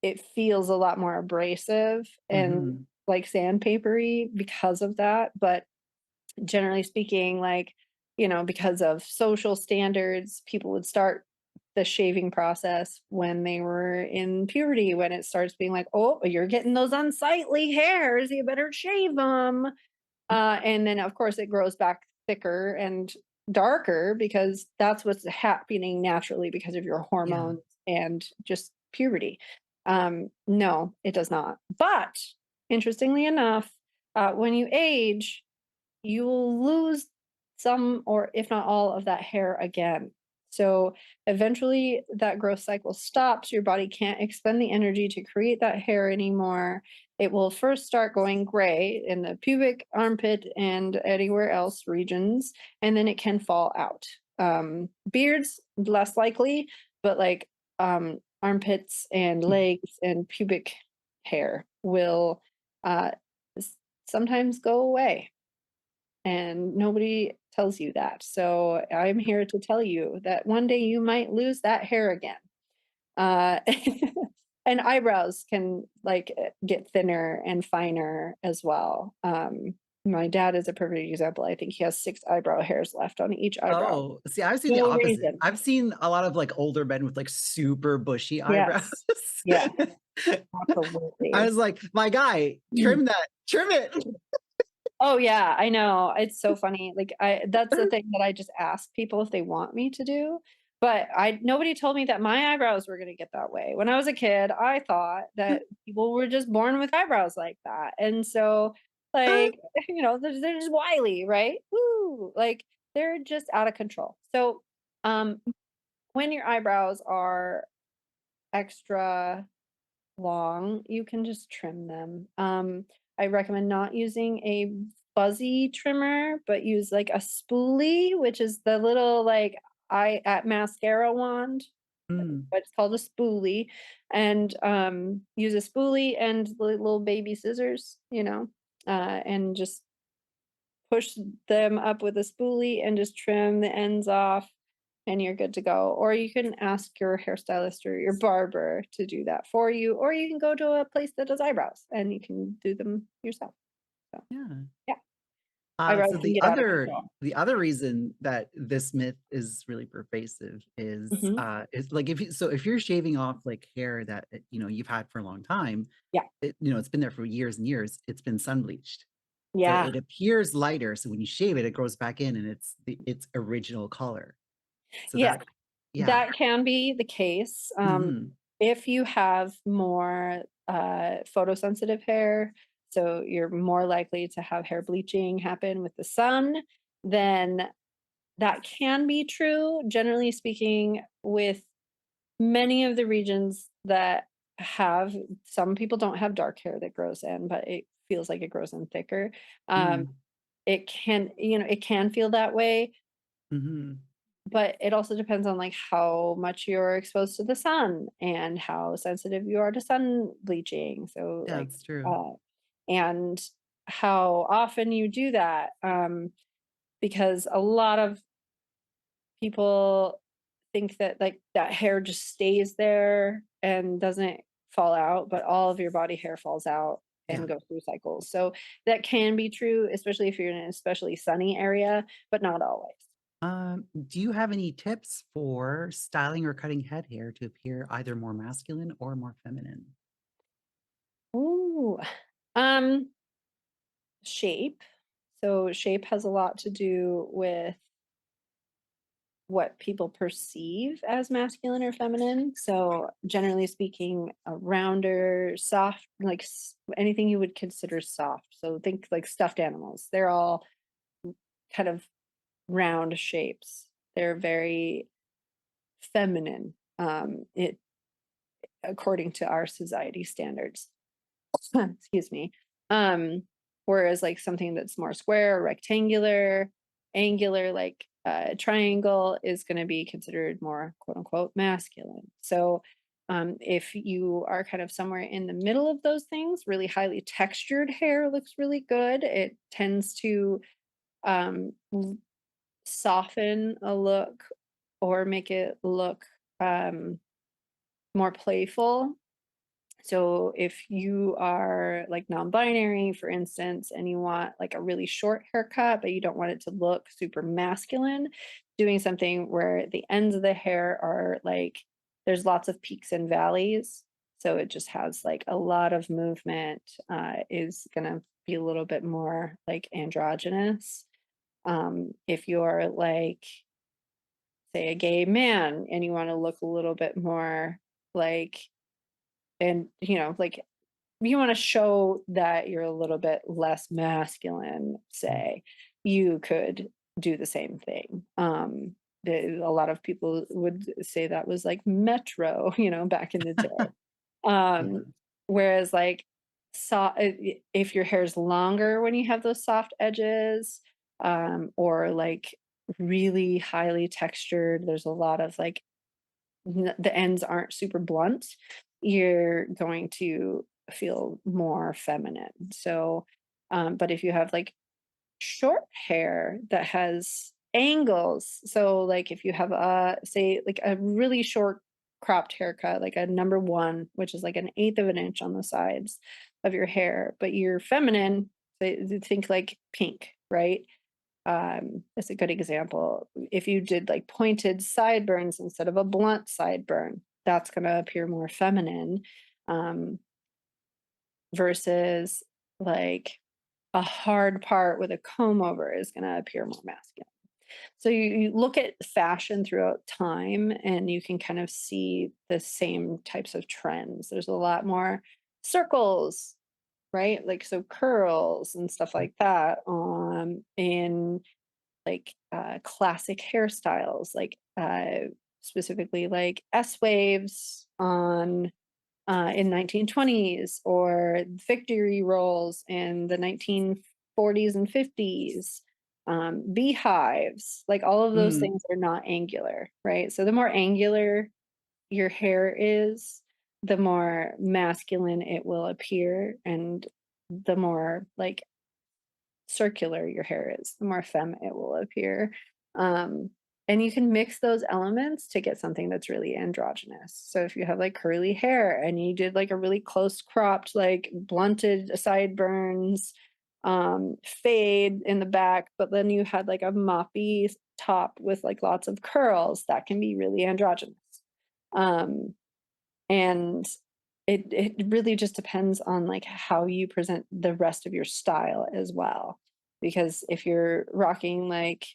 it feels a lot more abrasive and Mhm. like sandpapery because of that. But generally speaking, like, because of social standards, people would start the shaving process when they were in puberty, when it starts being like, oh, you're getting those unsightly hairs, you better shave them. And then, of course, it grows back thicker and darker because that's what's happening naturally because of your Yeah. hormones and just puberty. No, it does not. But interestingly enough, when you age, you will lose some, or if not all, of that hair again. So eventually that growth cycle stops. Your body can't expend the energy to create that hair anymore. It will first start going gray in the pubic, armpit, and anywhere else regions, and then it can fall out. Beards, less likely, but like armpits and legs and pubic hair will uh, sometimes go away, and nobody tells you that. So I'm here to tell you that one day you might lose that hair again. Uh, and eyebrows can like get thinner and finer as well. My dad is a perfect example. I think he has 6 eyebrow hairs left on each eyebrow. Oh, see, I've seen the No opposite. reason. I've seen a lot of like older men with like super bushy eyebrows. Yes. Yeah, I absolutely. was like, my guy, trim that, trim it. Oh yeah, I know. It's so funny. Like that's the thing that I just ask people if they want me to do. But nobody told me that my eyebrows were gonna get that way. When I was a kid, I thought that people were just born with eyebrows like that. And so like, they're just wily, right? Woo! Like they're just out of control. So when your eyebrows are extra long, you can just trim them. I recommend not using a fuzzy trimmer, but use like a spoolie, which is the little like eye at mascara wand, Mm, but it's called a spoolie. And use a spoolie and little baby scissors, and just push them up with a spoolie and just trim the ends off and you're good to go. Or you can ask your hairstylist or your barber to do that for you, or you can go to a place that does eyebrows and you can do them yourself. So, yeah. yeah, eyebrows So can the get out of other control. the other reason that this myth is really pervasive Mhm. is like if you're shaving off like hair that you've had for a long time, Yeah. it's been there for years and years, it's been sun bleached. So Yeah. it appears lighter. So when you shave it, it grows back in and it's its original color. So Yeah. yeah. That can be the case. Hmm. If you have more photosensitive hair, so you're more likely to have hair bleaching happen with the sun, then that can be true. Generally speaking, with many of the regions that have, some people don't have dark hair that grows in, but it feels like it grows in thicker. Um, Mm, it can feel that way, hmm. but it also depends on like how much you're exposed to the sun and how sensitive you are to sun bleaching. So Yeah, like, it's true. uh, and how often you do that. Because a lot of people think that like that hair just stays there and doesn't fall out, but all of your body hair falls out Yeah. and goes through cycles. So that can be true, especially if you're in an especially sunny area, but not always. Do you have any tips for styling or cutting head hair to appear either more masculine or more feminine? Ooh. Um, shape. So shape has a lot to do with what people perceive as masculine or feminine. So, generally speaking, a rounder, soft, like anything you would consider soft. So, think like stuffed animals. They're all kind of round shapes. They're very feminine, it according to our society standards. Excuse me. Um, Whereas like something that's more square or rectangular, angular, like a triangle is going to be considered more quote unquote masculine. So if you are kind of somewhere in the middle of those things, really highly textured hair looks really good. It tends to um, l- soften a look or make it look um, more playful. So if you are like non-binary, for instance, and you want like a really short haircut, but you don't want it to look super masculine, doing something where the ends of the hair are like there's lots of peaks and valleys. So it just has like a lot of movement, is gonna be a little bit more like androgynous. If you're like, say, a gay man and you want to look a little bit more like, and like you want to show that you're a little bit less masculine, Mm. say, you could do the same thing. A lot of people would say that was like metro, back in the day. Yeah. Um, Whereas like if your hair is longer when you have those soft edges, or like really highly textured, there's a lot of like the ends aren't super blunt, you're going to feel more feminine. So, but if you have like short hair that has angles. So like if you have a say like a really short cropped haircut, like a number one, which is like an eighth of an inch on the sides of your hair, but you're feminine, so think like pink, right? That's a good example. If you did like pointed sideburns instead of a blunt sideburn, that's going to appear more feminine, um, versus like a hard part with a comb over is going to appear more masculine. So you look at fashion throughout time and you can kind of see the same types of trends. There's a lot more circles, right? Like so curls and stuff like that in like classic hairstyles, like specifically like S waves on in 1920s or victory rolls in the 1940s and 50s, beehives, like all of those Mm, things are not angular, right? So the more angular your hair is, the more masculine it will appear, and the more like circular your hair is, the more femme it will appear. Um, and you can mix those elements to get something that's really androgynous. So if you have like curly hair and you did like a really close cropped, like blunted sideburns, fade in the back, but then you had like a moppy top with like lots of curls, that can be really androgynous. Um, and it really just depends on like how you present the rest of your style as well, because if you're rocking like,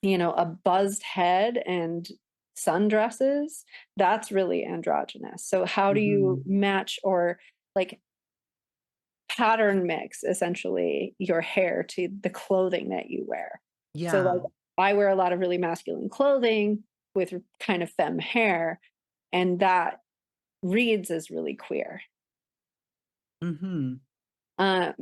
you know, a buzzed head and sundresses, that's really androgynous. So how do you mhm. match or like pattern mix essentially your hair to the clothing that you wear? So like Yeah. I wear a lot of really masculine clothing with kind of femme hair, and that reads as really queer. Mhm. Um,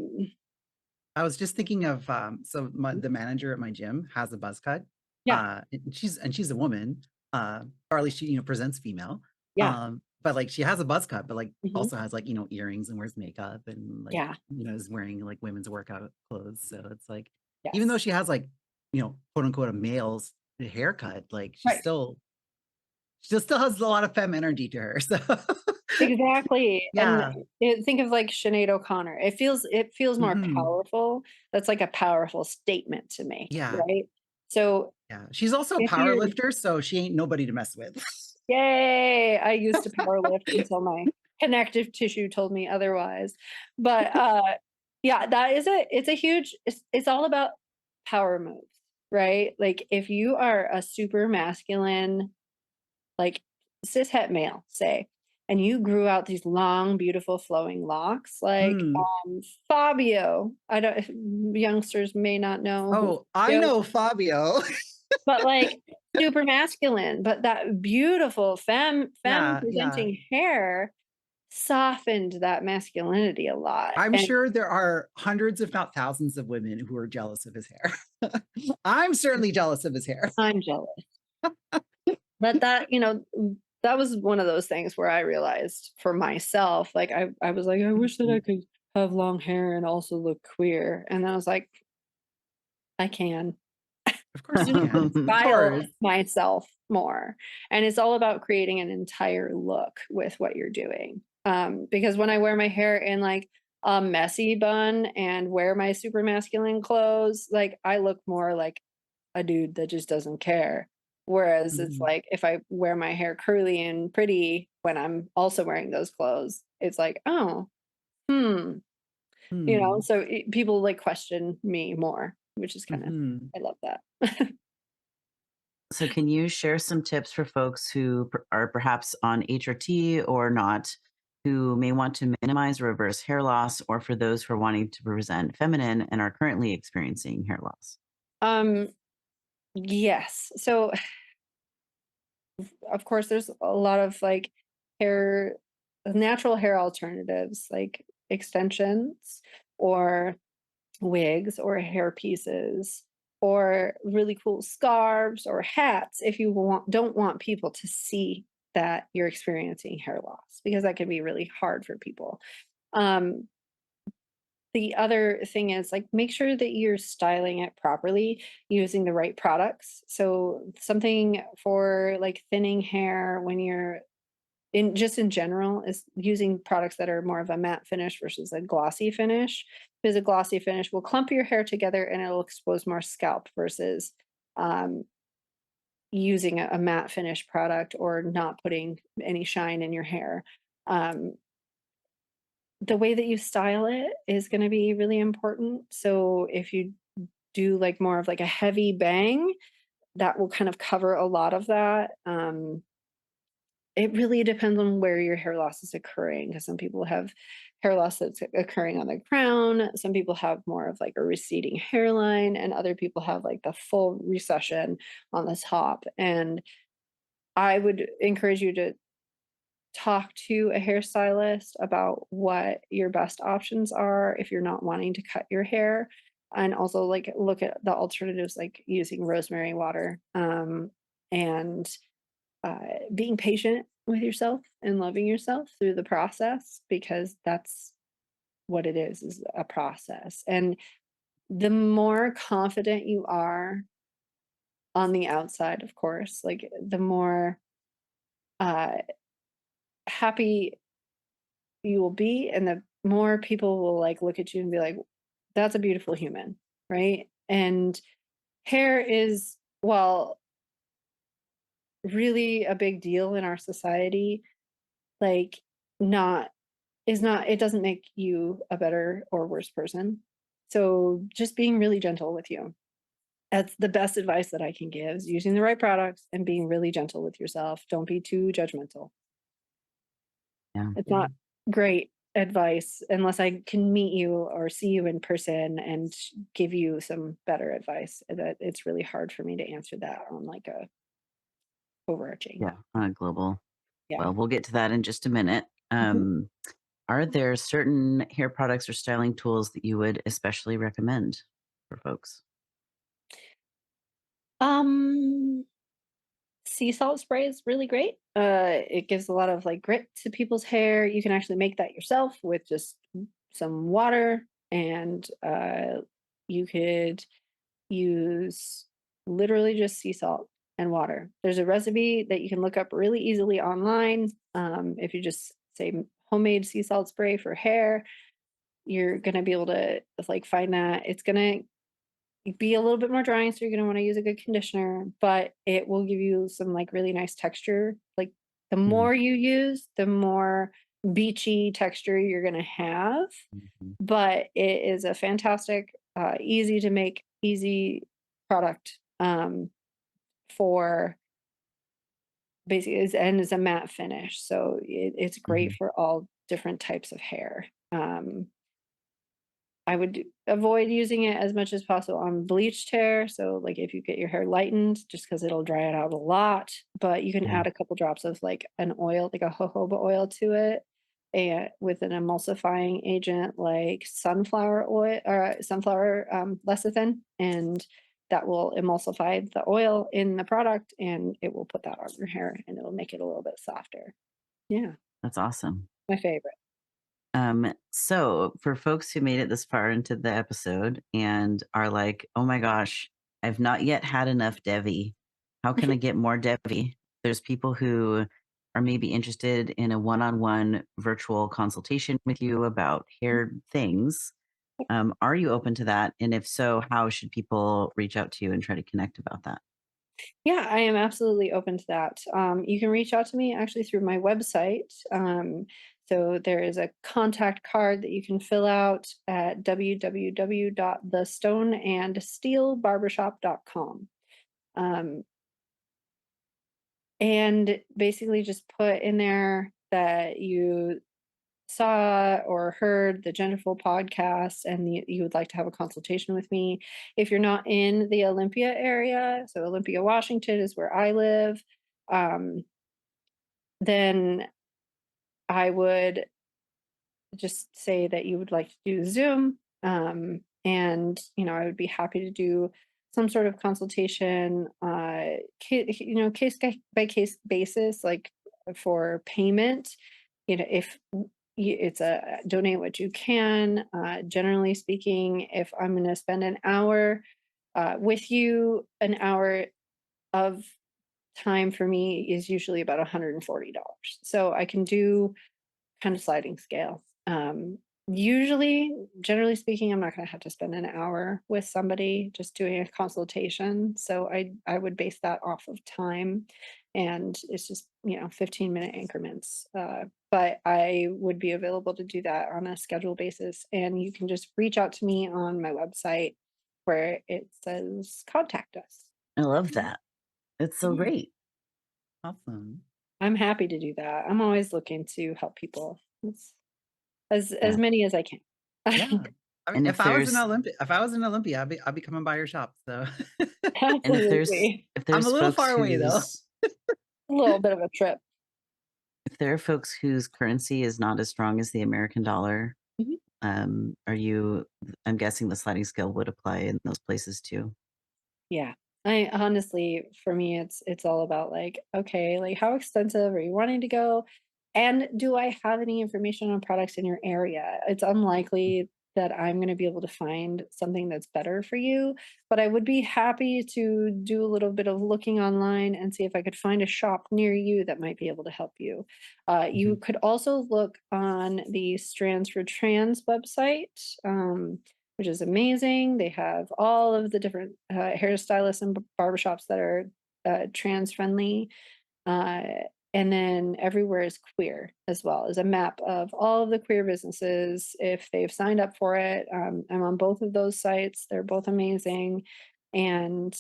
I was just thinking of so the manager at my gym has a buzz cut. yeah, And she's a woman, or at least she, presents female. yeah, But like she has a buzz cut, but like mhm, also has like, earrings and wears makeup and like, yeah, is wearing like women's workout clothes. So it's like even though yes, she has like, quote unquote a male's haircut, like right, she still has a lot of femme energy to her. So exactly. And yeah. think of like Sinead O'Connor. It feels more Hmm. powerful. That's like a powerful statement to make, Yeah. right? So Yeah. She's also a if power you're, lifter, so she ain't nobody to mess with. yay, I used to power lift until my connective tissue told me otherwise. But yeah, it's a huge, it's all about power moves, right? Like if you are a super masculine, like cishet male, say, and you grew out these long, beautiful flowing locks, like Mm. Fabio. I don't youngsters may not know who Oh, I Fabio is, know Fabio. but like super masculine, but that beautiful femme Yeah, yeah. presenting hair softened that masculinity a lot. I'm And sure there are hundreds, if not thousands, of women who are jealous of his hair. I'm certainly jealous of his hair. I'm jealous. But that, that was one of those things where I realized for myself, like I was like, I wish that I Mhm. could have long hair and also look queer. And then I was like, I can. Of course you can. Of Style course. myself more. And it's all about creating an entire look with what you're doing. Because when I wear my hair in like a messy bun and wear my super masculine clothes, like I look more like a dude that just doesn't care. Whereas it's Mhm. like if I wear my hair curly and pretty when I'm also wearing those clothes, it's like, oh, hmm, Hmm. so people like question me more, which is kind of, Mhm. I love that. So, can you share some tips for folks who are perhaps on HRT or not, who may want to minimize or reverse hair loss, or for those who are wanting to present feminine and are currently experiencing hair loss? um, yes. So of course there's a lot of like hair natural hair alternatives like extensions or wigs or hair pieces or really cool scarves or hats if you don't want people to see that you're experiencing hair loss, because that can be really hard for people. Um, the other thing is like make sure that you're styling it properly using the right products. So something for like thinning hair when you're in general is using products that are more of a matte finish versus a glossy finish, because a glossy finish will clump your hair together and it'll expose more scalp versus um, using a matte finish product or not putting any shine in your hair. Um, the way that you style it is going to be really important. So if you do like more of like a heavy bang, that will kind of cover a lot of that. It really depends on where your hair loss is occurring, because some people have hair loss that's occurring on the crown. Some people have more of like a receding hairline, and other people have like the full recession on the top. And I would encourage you to talk to a hairstylist about what your best options are if you're not wanting to cut your hair. And also like look at the alternatives like using rosemary water, and uh, being patient with yourself and loving yourself through the process, because that's what it is a process. And the more confident you are on the outside, of course, like the more uh, happy you will be, and the more people will like look at you and be like, that's a beautiful human, right? And hair is, well, really a big deal in our society, like not is not it doesn't make you a better or worse person. So just being really gentle with you. That's the best advice that I can give, is using the right products and being really gentle with yourself. Don't be too judgmental. Yeah. It's not great advice unless I can meet you or see you in person and give you some better advice. That it's really hard for me to answer that on like a overarching. Yeah. On a global. Yeah. Well, we'll get to that in just a minute. Mhm. Are there certain hair products or styling tools that you would especially recommend for folks? Um Sea salt spray is really great. It gives a lot of like grit to people's hair. You can actually make that yourself with just some water, and you could use literally just sea salt and water. There's a recipe that you can look up really easily online. If you just say homemade sea salt spray for hair, you're gonna be able to like find that. It's gonna be a little bit more drying, so you're gonna wanna use a good conditioner, but it will give you some, like, really nice texture. Like, the Mhm, more you use, the more beachy texture you're gonna have, mhm, but it is a fantastic, easy to make, easy product, for basically is and it's a matte finish, so it's great mhm. for all different types of hair. I would avoid using it as much as possible on bleached hair. So, like, if you get your hair lightened, just because it'll dry it out a lot, but you can Yeah. add a couple drops of like an oil, like a jojoba oil to it, and with an emulsifying agent like sunflower oil or sunflower lecithin, and that will emulsify the oil in the product, and it will put that on your hair, and it'll make it a little bit softer. Yeah, That's awesome. my favorite. So for folks who made it this far into the episode and are like, oh my gosh, I've not yet had enough Devi. How can I get more Devi? There's people who are maybe interested in a one-on-one virtual consultation with you about hair things. Are you open to that? And if so, how should people reach out to you and try to connect about that? Yeah, I am absolutely open to that. You can reach out to me actually through my website. So there is a contact card that you can fill out at www.thestoneandsteelbarbershop.com. Um, and basically just put in there that you saw or heard the Genderful podcast and you would like to have a consultation with me. If you're not in the Olympia area, so Olympia, Washington is where I live, um, then I would just say that you would like to do Zoom. And, I would be happy to do some sort of consultation, case by case basis, like for payment. If it's a donate what you can. Generally speaking, if I'm going to spend an hour with you, an hour of time for me is usually about $140. So I can do kind of sliding scale. Usually, generally speaking, I'm not going to have to spend an hour with somebody just doing a consultation. So I would base that off of time, and it's just 15-minute increments. But I would be available to do that on a schedule basis, and you can just reach out to me on my website where it says contact us. I love that. It's so Yeah. great. Awesome. I'm happy to do that. I'm always looking to help people. It's as Yeah. many as I can. Yeah. I mean, And if if I was in there's Olympia, I'd be coming by your shop. So and if there's Absolutely. if I'm a there's little far folks away though. whose A little bit of a trip. if there are folks whose currency is not as strong as the American dollar, Mhm. are you I'm guessing the sliding scale would apply in those places too. Yeah. I honestly, for me, it's all about like, okay, like how extensive are you wanting to go? And do I have any information on products in your area? It's unlikely that I'm going to be able to find something that's better for you, but I would be happy to do a little bit of looking online and see if I could find a shop near you that might be able to help you. You Mhm. could also look on the Strands for Trans website. Which is amazing. They have all of the different hairstylists and barbershops that are trans friendly. Uh, and then everywhere is queer as well as a map of all of the queer businesses if they've signed up for it. I'm on both of those sites. They're both amazing. And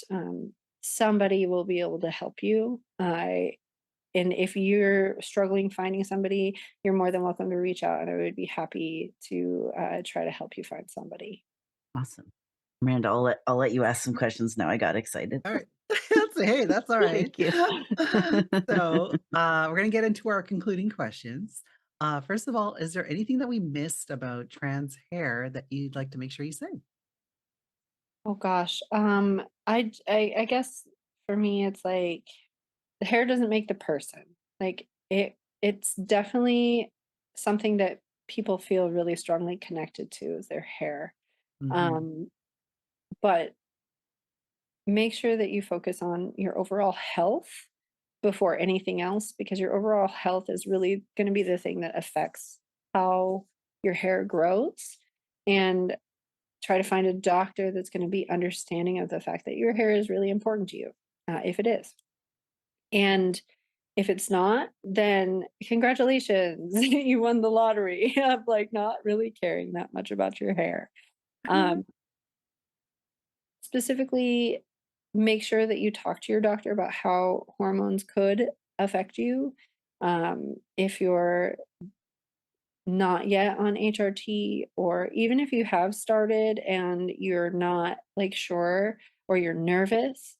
somebody will be able to help you. And if you're struggling finding somebody, you're more than welcome to reach out, and I would be happy to try to help you find somebody. Awesome. Miranda, I'll let you ask some questions now. I got excited. All right. Hey, that's all right. Thank you. So we're gonna get into our concluding questions. First of all, is there anything that we missed about trans hair that you'd like to make sure you say? Oh gosh. I guess for me it's like the hair doesn't make the person. Like it's definitely something that people feel really strongly connected to is their hair. Mhm. Um, but make sure that you focus on your overall health before anything else because your overall health is really going to be the thing that affects how your hair grows. And try to find a doctor that's going to be understanding of the fact that your hair is really important to you, if it is. And if it's not, then congratulations, you won the lottery of like not really caring that much about your hair. Um, Specifically, make sure that you talk to your doctor about how hormones could affect you. If you're not yet on HRT, or even if you have started and you're not like sure or you're nervous,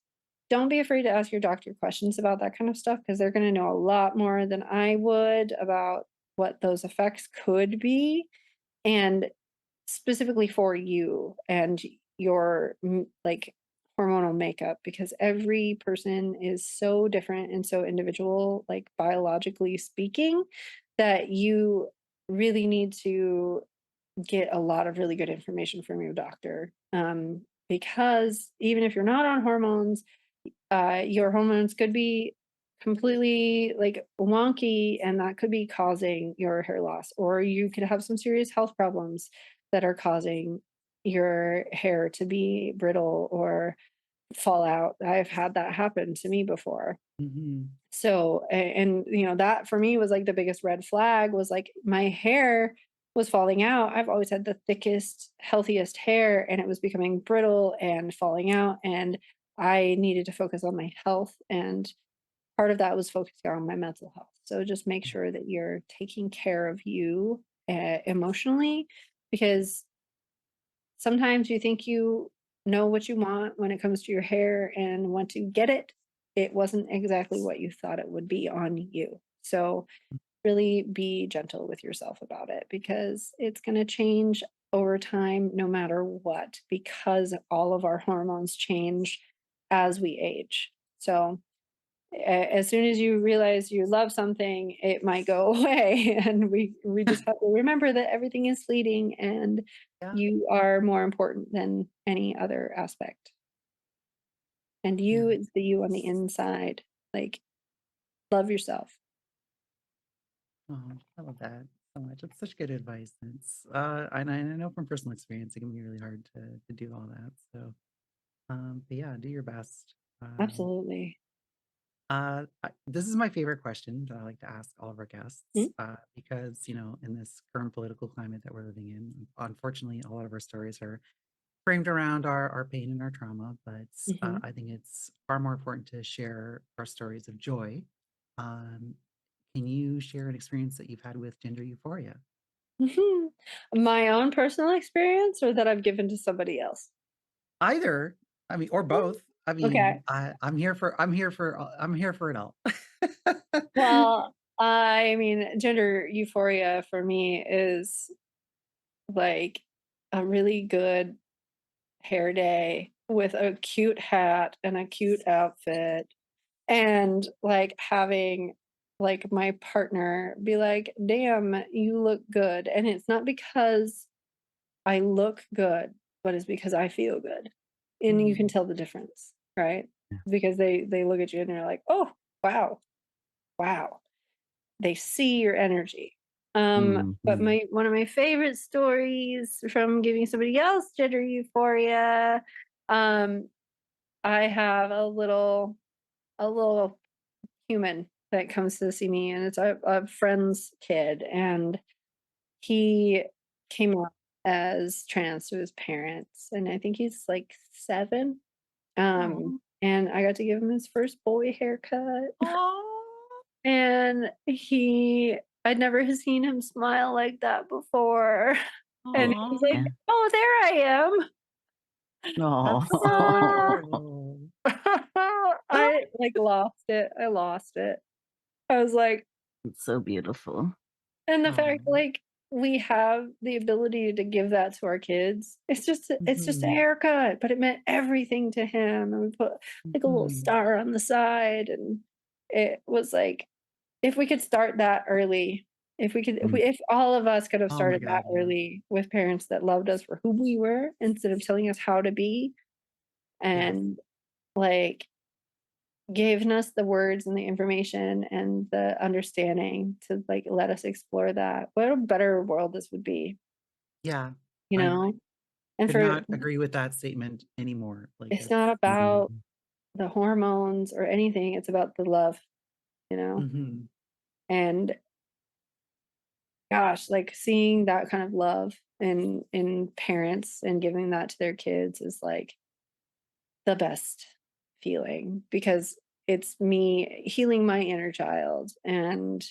don't be afraid to ask your doctor questions about that kind of stuff because they're going to know a lot more than I would about what those effects could be. And specifically for you and your like hormonal makeup because every person is so different and so individual like biologically speaking that you really need to get a lot of really good information from your doctor because even if you're not on hormones your hormones could be completely like wonky and that could be causing your hair loss or you could have some serious health problems that are causing your hair to be brittle or fall out. I've had that happen to me before. Mhm. So and that for me was like the biggest red flag was like my hair was falling out. I've always had the thickest healthiest hair and it was becoming brittle and falling out and I needed to focus on my health and part of that was focusing on my mental health. So just make sure that you're taking care of you emotionally because sometimes you think you know what you want when it comes to your hair and want to get it. It wasn't exactly what you thought it would be on you. So really be gentle with yourself about it because it's going to change over time no matter what because all of our hormones change as we age. So as soon as you realize you love something, it might go away. And we just have to remember that everything is fleeting and Yeah. you are more important than any other aspect. And Yeah. you is the you on the inside. Like, love yourself. Oh, I love that so much. It's such good advice. And I know from personal experience, it can be really hard to do all that. So, but yeah, do your best. Um, Absolutely. this is my favorite question that I like to ask all of our guests Mm. because, in this current political climate that we're living in, unfortunately, a lot of our stories are framed around our pain and our trauma, but Mhm. I think it's far more important to share our stories of joy. Um, can you share an experience that you've had with gender euphoria? Mhm. My own personal experience or that I've given to somebody else? Either, I mean, or Mm. both. I Okay. mean, I'm here for it all. Well, I mean, gender euphoria for me is like a really good hair day with a cute hat and a cute outfit and like having like my partner be like, "Damn, you look good." And it's not because I look good, but it's because I feel good. And you can Mm, tell the difference, right? Yeah. Because they look at you and they're like, "Oh, wow. Wow." They see your energy. But Mhm. my one of my favorite stories from giving somebody else gender euphoria, um, I have a little human that comes to see me, and it's a friend's kid, and he came out as trans to his parents, and I think he's like 7. aw, And I got to give him his first boy haircut. aw, And I'd never seen him smile like that before. And he was like, aw. Yeah. "Oh, there I am." That's so Oh, adorable. I, like, lost it. I lost it. I was like, it's so beautiful. and the Aw. fact, like, we have the ability to give that to our kids. It's just a Mhm, haircut, but it meant everything to him, and we put, like, a little mhm. star on the side, and it was like, if we could start that early, Mm, if all of us could have Oh my started that God, yeah. early with parents that loved us for who we were instead of telling us how to be, Yes. and, like, given us the words and the information and the understanding to, like, let us explore that, what a better world this would be, Yeah. you I know? And could for not agree with that statement anymore. Like it's not it's about mhm. the hormones or anything, it's about the love, you know? mhm, And gosh, like, seeing that kind of love in parents and giving that to their kids is, like, the best feeling because it's me healing my inner child and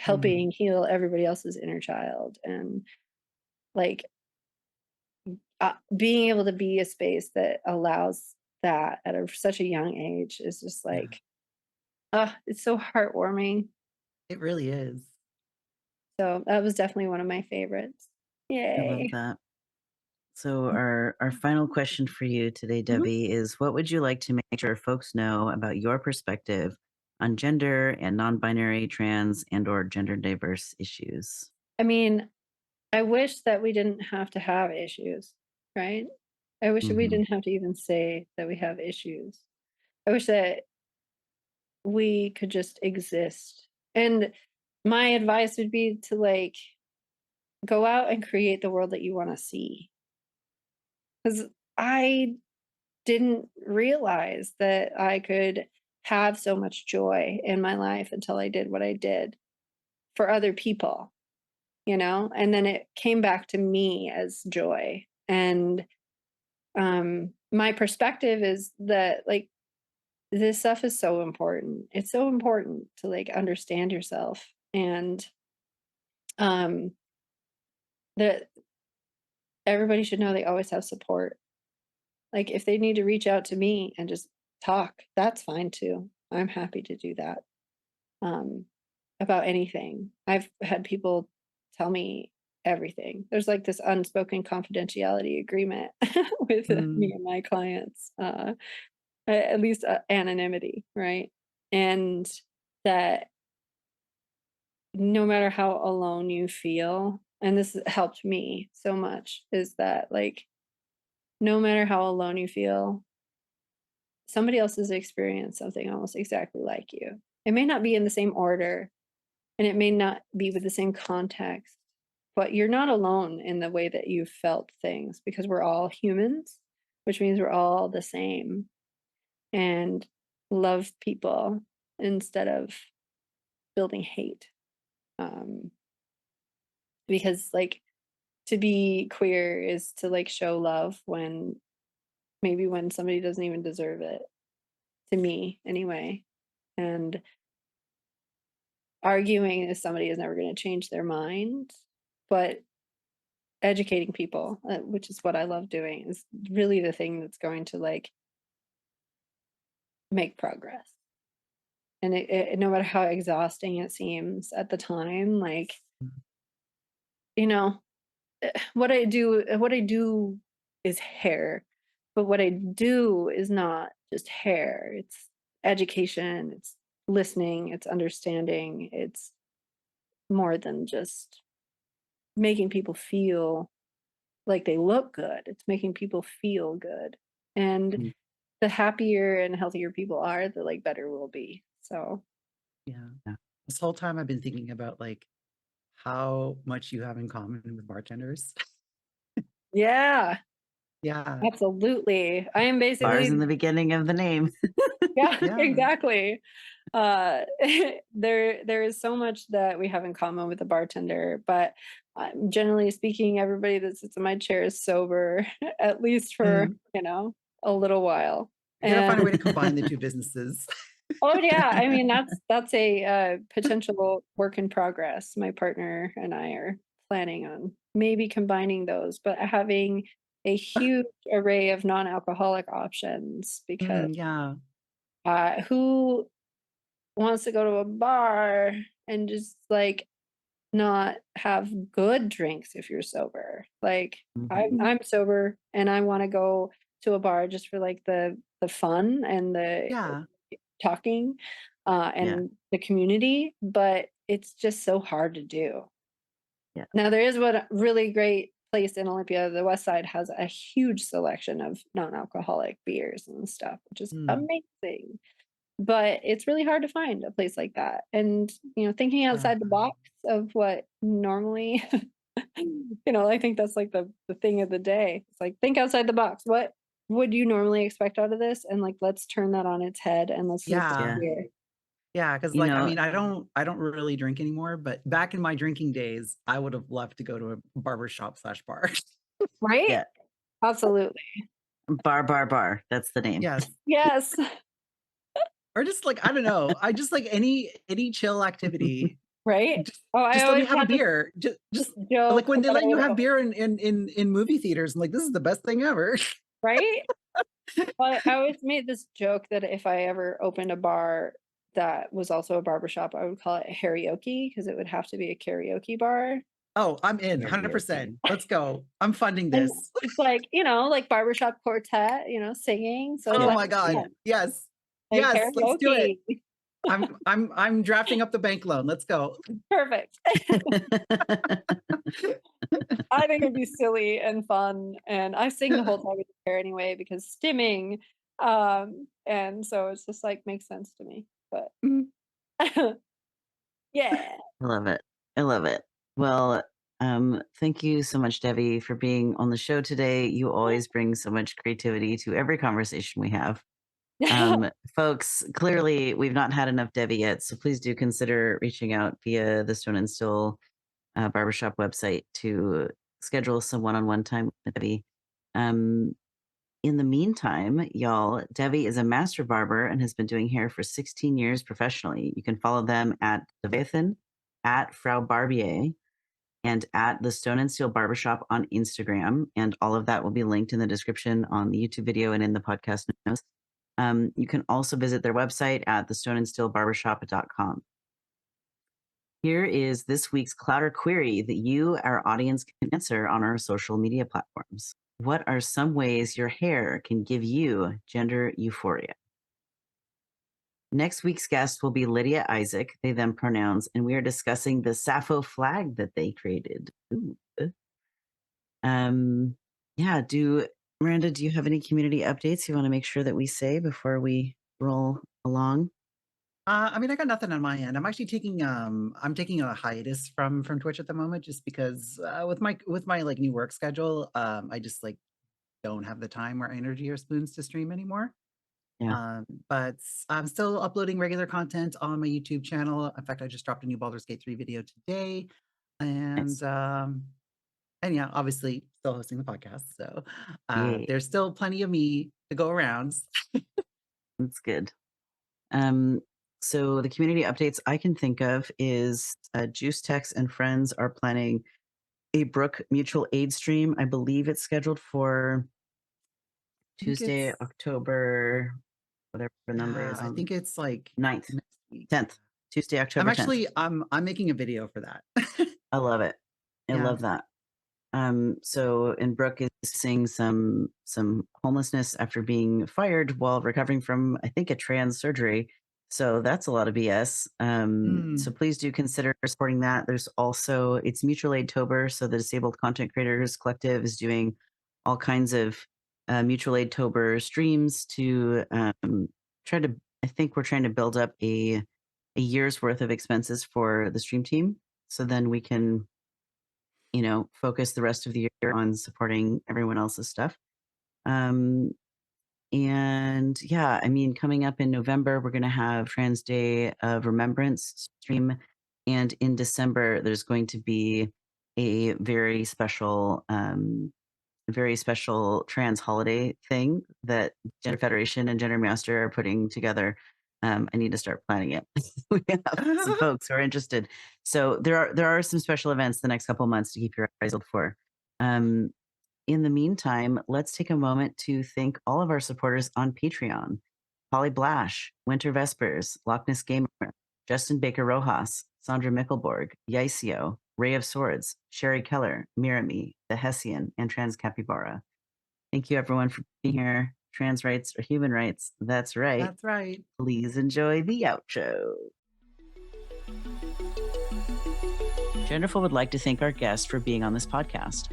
mm. helping heal everybody else's inner child, and, like, being able to be a space that allows that at such a young age is just, Yeah, like, it's so heartwarming. it really is. So, that was definitely one of my favorites. I love Yay. that. So our final question for you today, Mhm. Debbie, is what would you like to make sure folks know about your perspective on gender and non-binary, trans, and or gender diverse issues? I mean, I wish that we didn't have to have issues, right? I wish that we Hmm. didn't have to even say that we have issues. I wish that we could just exist. And my advice would be to, like, go out and create the world that you want to see. Because I didn't realize that I could have so much joy in my life until I did what I did for other people, And then it came back to me as joy. And my perspective is that, like, this stuff is so important. It's so important to, like, understand yourself, and um that everybody should know they always have support. Like, if they need to reach out to me and just talk, that's fine too. I'm happy to do that. um about anything. I've had people tell me everything. There's, like, this unspoken confidentiality agreement with Mm, me and my clients, at least, anonymity, right? and that no matter how alone you feel, and this helped me so much, is that like no matter how alone you feel, somebody else has experienced something almost exactly like you. It may not be in the same order and it may not be with the same context, but you're not alone in the way that you felt things because we're all humans, which means we're all the same and love people instead of building hate. Um, because like to be queer is to like show love when maybe when somebody doesn't even deserve it, to me anyway. And arguing is somebody is never going to change their mind, but educating people, which is what I love doing, is really the thing that's going to like make progress. And no matter how exhausting it seems at the time, like, you know, what I do is hair, but what I do is not just hair. It's education, it's listening, it's understanding, it's more than just making people feel like they look good. It's making people feel good. And Mm. the happier and healthier people are, the like better we'll be. So Yeah. Yeah. This whole time I've been thinking about like how much you have in common with bartenders. yeah, Yeah. absolutely. I am Bars in basically the beginning of the name. yeah, Yeah. exactly. Uh there is so much that we have in common with the bartender, but generally speaking, everybody that sits in my chair is sober, at least for, Mhm. a little while. You gotta find a way to And combine the two businesses. oh yeah, I mean that's a potential work in progress. My partner and I are planning on maybe combining those, but having a huge array of non-alcoholic options because Yeah. who wants to go to a bar and just like not have good drinks if you're sober? Like Mhm. I'm sober and I want to go to a bar just for like the fun and the Yeah. talking Yeah. and the community, but it's just so hard to do. Yeah. Now there is one really great place in Olympia. The West Side has a huge selection of non-alcoholic beers and stuff, which is Mm. amazing. But it's really hard to find a place like that. And thinking Yeah. outside the box of what normally, I think that's like the thing of the day. It's like think outside the box. What would you normally expect out of this? And like let's turn that on its head and let's look Yeah. Yeah. here. Yeah. Cause You like I know, mean I don't really drink anymore, but back in my drinking days, I would have loved to go to a barber shop / bar. Right? yeah. Absolutely. Bar. That's the name. Yes. Yes. Or just like, I don't know. I just like any chill activity. Right? Just, Oh, I just let me always have a had beer. this Just like joke when they that I let you would have always, beer in movie theaters. I'm like, this is the best thing ever. right? Well, I always made this joke that if I ever opened a bar that was also a barbershop, I would call it karaoke because it would have to be a karaoke bar. Oh, I'm in Karaoke. 100%. Let's go. I'm funding And this. it's like, like barbershop quartet, singing. So Oh like, my yeah, God. Yes. like Yes, let's do it. karaoke. I'm drafting up the bank loan. Let's go. Perfect. I think it'd be silly and fun. And I sing the whole time with the hair anyway because stimming. And so it's just like makes sense to me. But Mm. yeah. I love it. I love it. Well, thank you so much, Devi, for being on the show today. You always bring so much creativity to every conversation we have. Folks, clearly we've not had enough Devi yet, so please do consider reaching out via the Stone and Still barbershop website to schedule some one-on-one time with Devi. In the meantime, y'all, Devi is a master barber and has been doing hair for 16 years professionally. You can follow them at Leviathan, at Frau Barbier, and at the Stone and Steel Barbershop on Instagram. And all of that will be linked in the description on the YouTube video and in the podcast notes. You can also visit their website at thestoneandsteelbarbershop.com. Here is this week's Clouder query that you, our audience, can answer on our social media platforms. What are some ways your hair can give you gender euphoria? Next week's guest will be Lydia Isaac, they them pronouns, and we are discussing the Sappho flag that they created. Ooh. Yeah, Miranda, do you have any community updates you want to make sure that we say before we roll along? I mean, I got nothing on my end. I'm actually taking a hiatus from Twitch at the moment, just because with my like new work schedule, I just like don't have the time or energy or spoons to stream anymore. Yeah. But I'm still uploading regular content on my YouTube channel. In fact, I just dropped a new Baldur's Gate 3 video today, Nice. and yeah, obviously still hosting the podcast. So Yay. there's still plenty of me to go around. That's good. So the community updates I can think of is Juice Tex and friends are planning a Brooke mutual aid stream. I believe it's scheduled for Tuesday, October, whatever the number is. I think it's like 9th, next week. 10th, Tuesday, October 10th. I'm making a video for that. I love it. I love that. So, and Brooke is seeing some homelessness after being fired while recovering from, I think, a trans surgery. So that's a lot of BS. So please do consider supporting that. There's also, it's Mutual Aid Tober. So the Disabled Content Creators Collective is doing all kinds of Mutual Aid Tober streams to I think we're trying to build up a year's worth of expenses for the stream team. So then we can, focus the rest of the year on supporting everyone else's stuff. And yeah, I mean, coming up in November, we're going to have Trans Day of Remembrance stream. And in December, there's going to be a very special trans holiday thing that Gender Federation and GenderMeowster are putting together. I need to start planning it. We have some folks who are interested. So there are some special events the next couple of months to keep your eyes out for. In the meantime, let's take a moment to thank all of our supporters on Patreon. Polly Blash, Winter Vespers, Loch Ness Gamer, Justin Baker Rojas, Sandra Mickelborg, Yaisio, Ray of Swords, Sherry Keller, Mirami, The Hessian, and Trans Capybara. Thank you everyone for being here. Trans rights are human rights. That's right. That's right. Please enjoy the outro. Genderful would like to thank our guest for being on this podcast.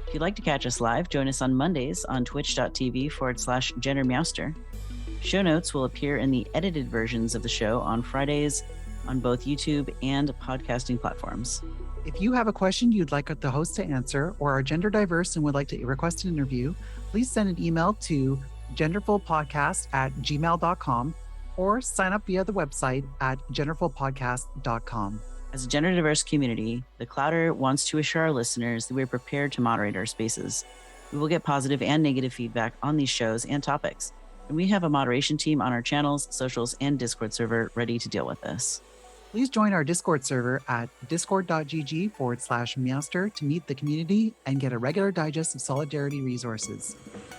If you'd like to catch us live, join us on Mondays on twitch.tv/GenderMeowster. Show notes will appear in the edited versions of the show on Fridays on both YouTube and podcasting platforms. If you have a question you'd like the host to answer or are gender diverse and would like to request an interview, please send an email to genderfulpodcast@gmail.com or sign up via the website at genderfulpodcast.com. As a gender diverse community, the Clouder wants to assure our listeners that we are prepared to moderate our spaces. We will get positive and negative feedback on these shows and topics, and we have a moderation team on our channels, socials, and Discord server ready to deal with this. Please join our Discord server at discord.gg/meowster to meet the community and get a regular digest of solidarity resources.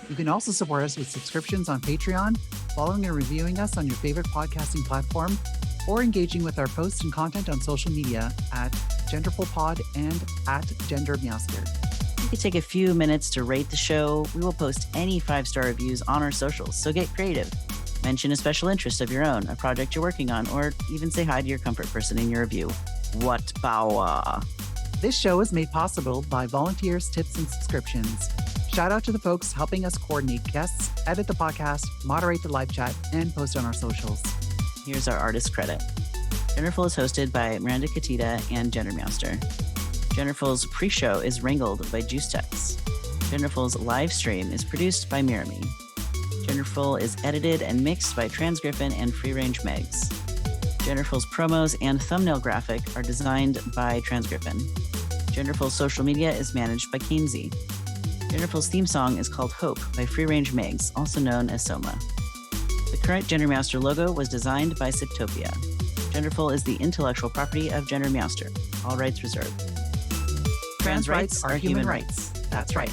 You can also support us with subscriptions on Patreon, following and reviewing us on your favorite podcasting platform, or engaging with our posts and content on social media at GenderfulPod and at GenderMeowster. You can take a few minutes to rate the show. We will post any 5-star reviews on our socials, so get creative. Mention a special interest of your own, a project you're working on, or even say hi to your comfort person in your review. What power! This show is made possible by volunteers, tips, and subscriptions. Shout out to the folks helping us coordinate guests, edit the podcast, moderate the live chat, and post on our socials. Here's our artist credit. Genderful is hosted by Miranda Katita and GenderMeowster. Genderful's pre-show is wrangled by Juice Tex. Genderful's live stream is produced by Mirami. Genderful is edited and mixed by Transgriffin and FreeRangeMegs. Genderful's promos and thumbnail graphic are designed by Transgriffin. Genderful's social media is managed by Kainsey. Genderful's theme song is called Hope by FreeRangeMegs, also known as Soma. The current GenderMeowster logo was designed by Siptopia. Genderful is the intellectual property of GenderMeowster. All rights reserved. Trans rights are human rights. That's right.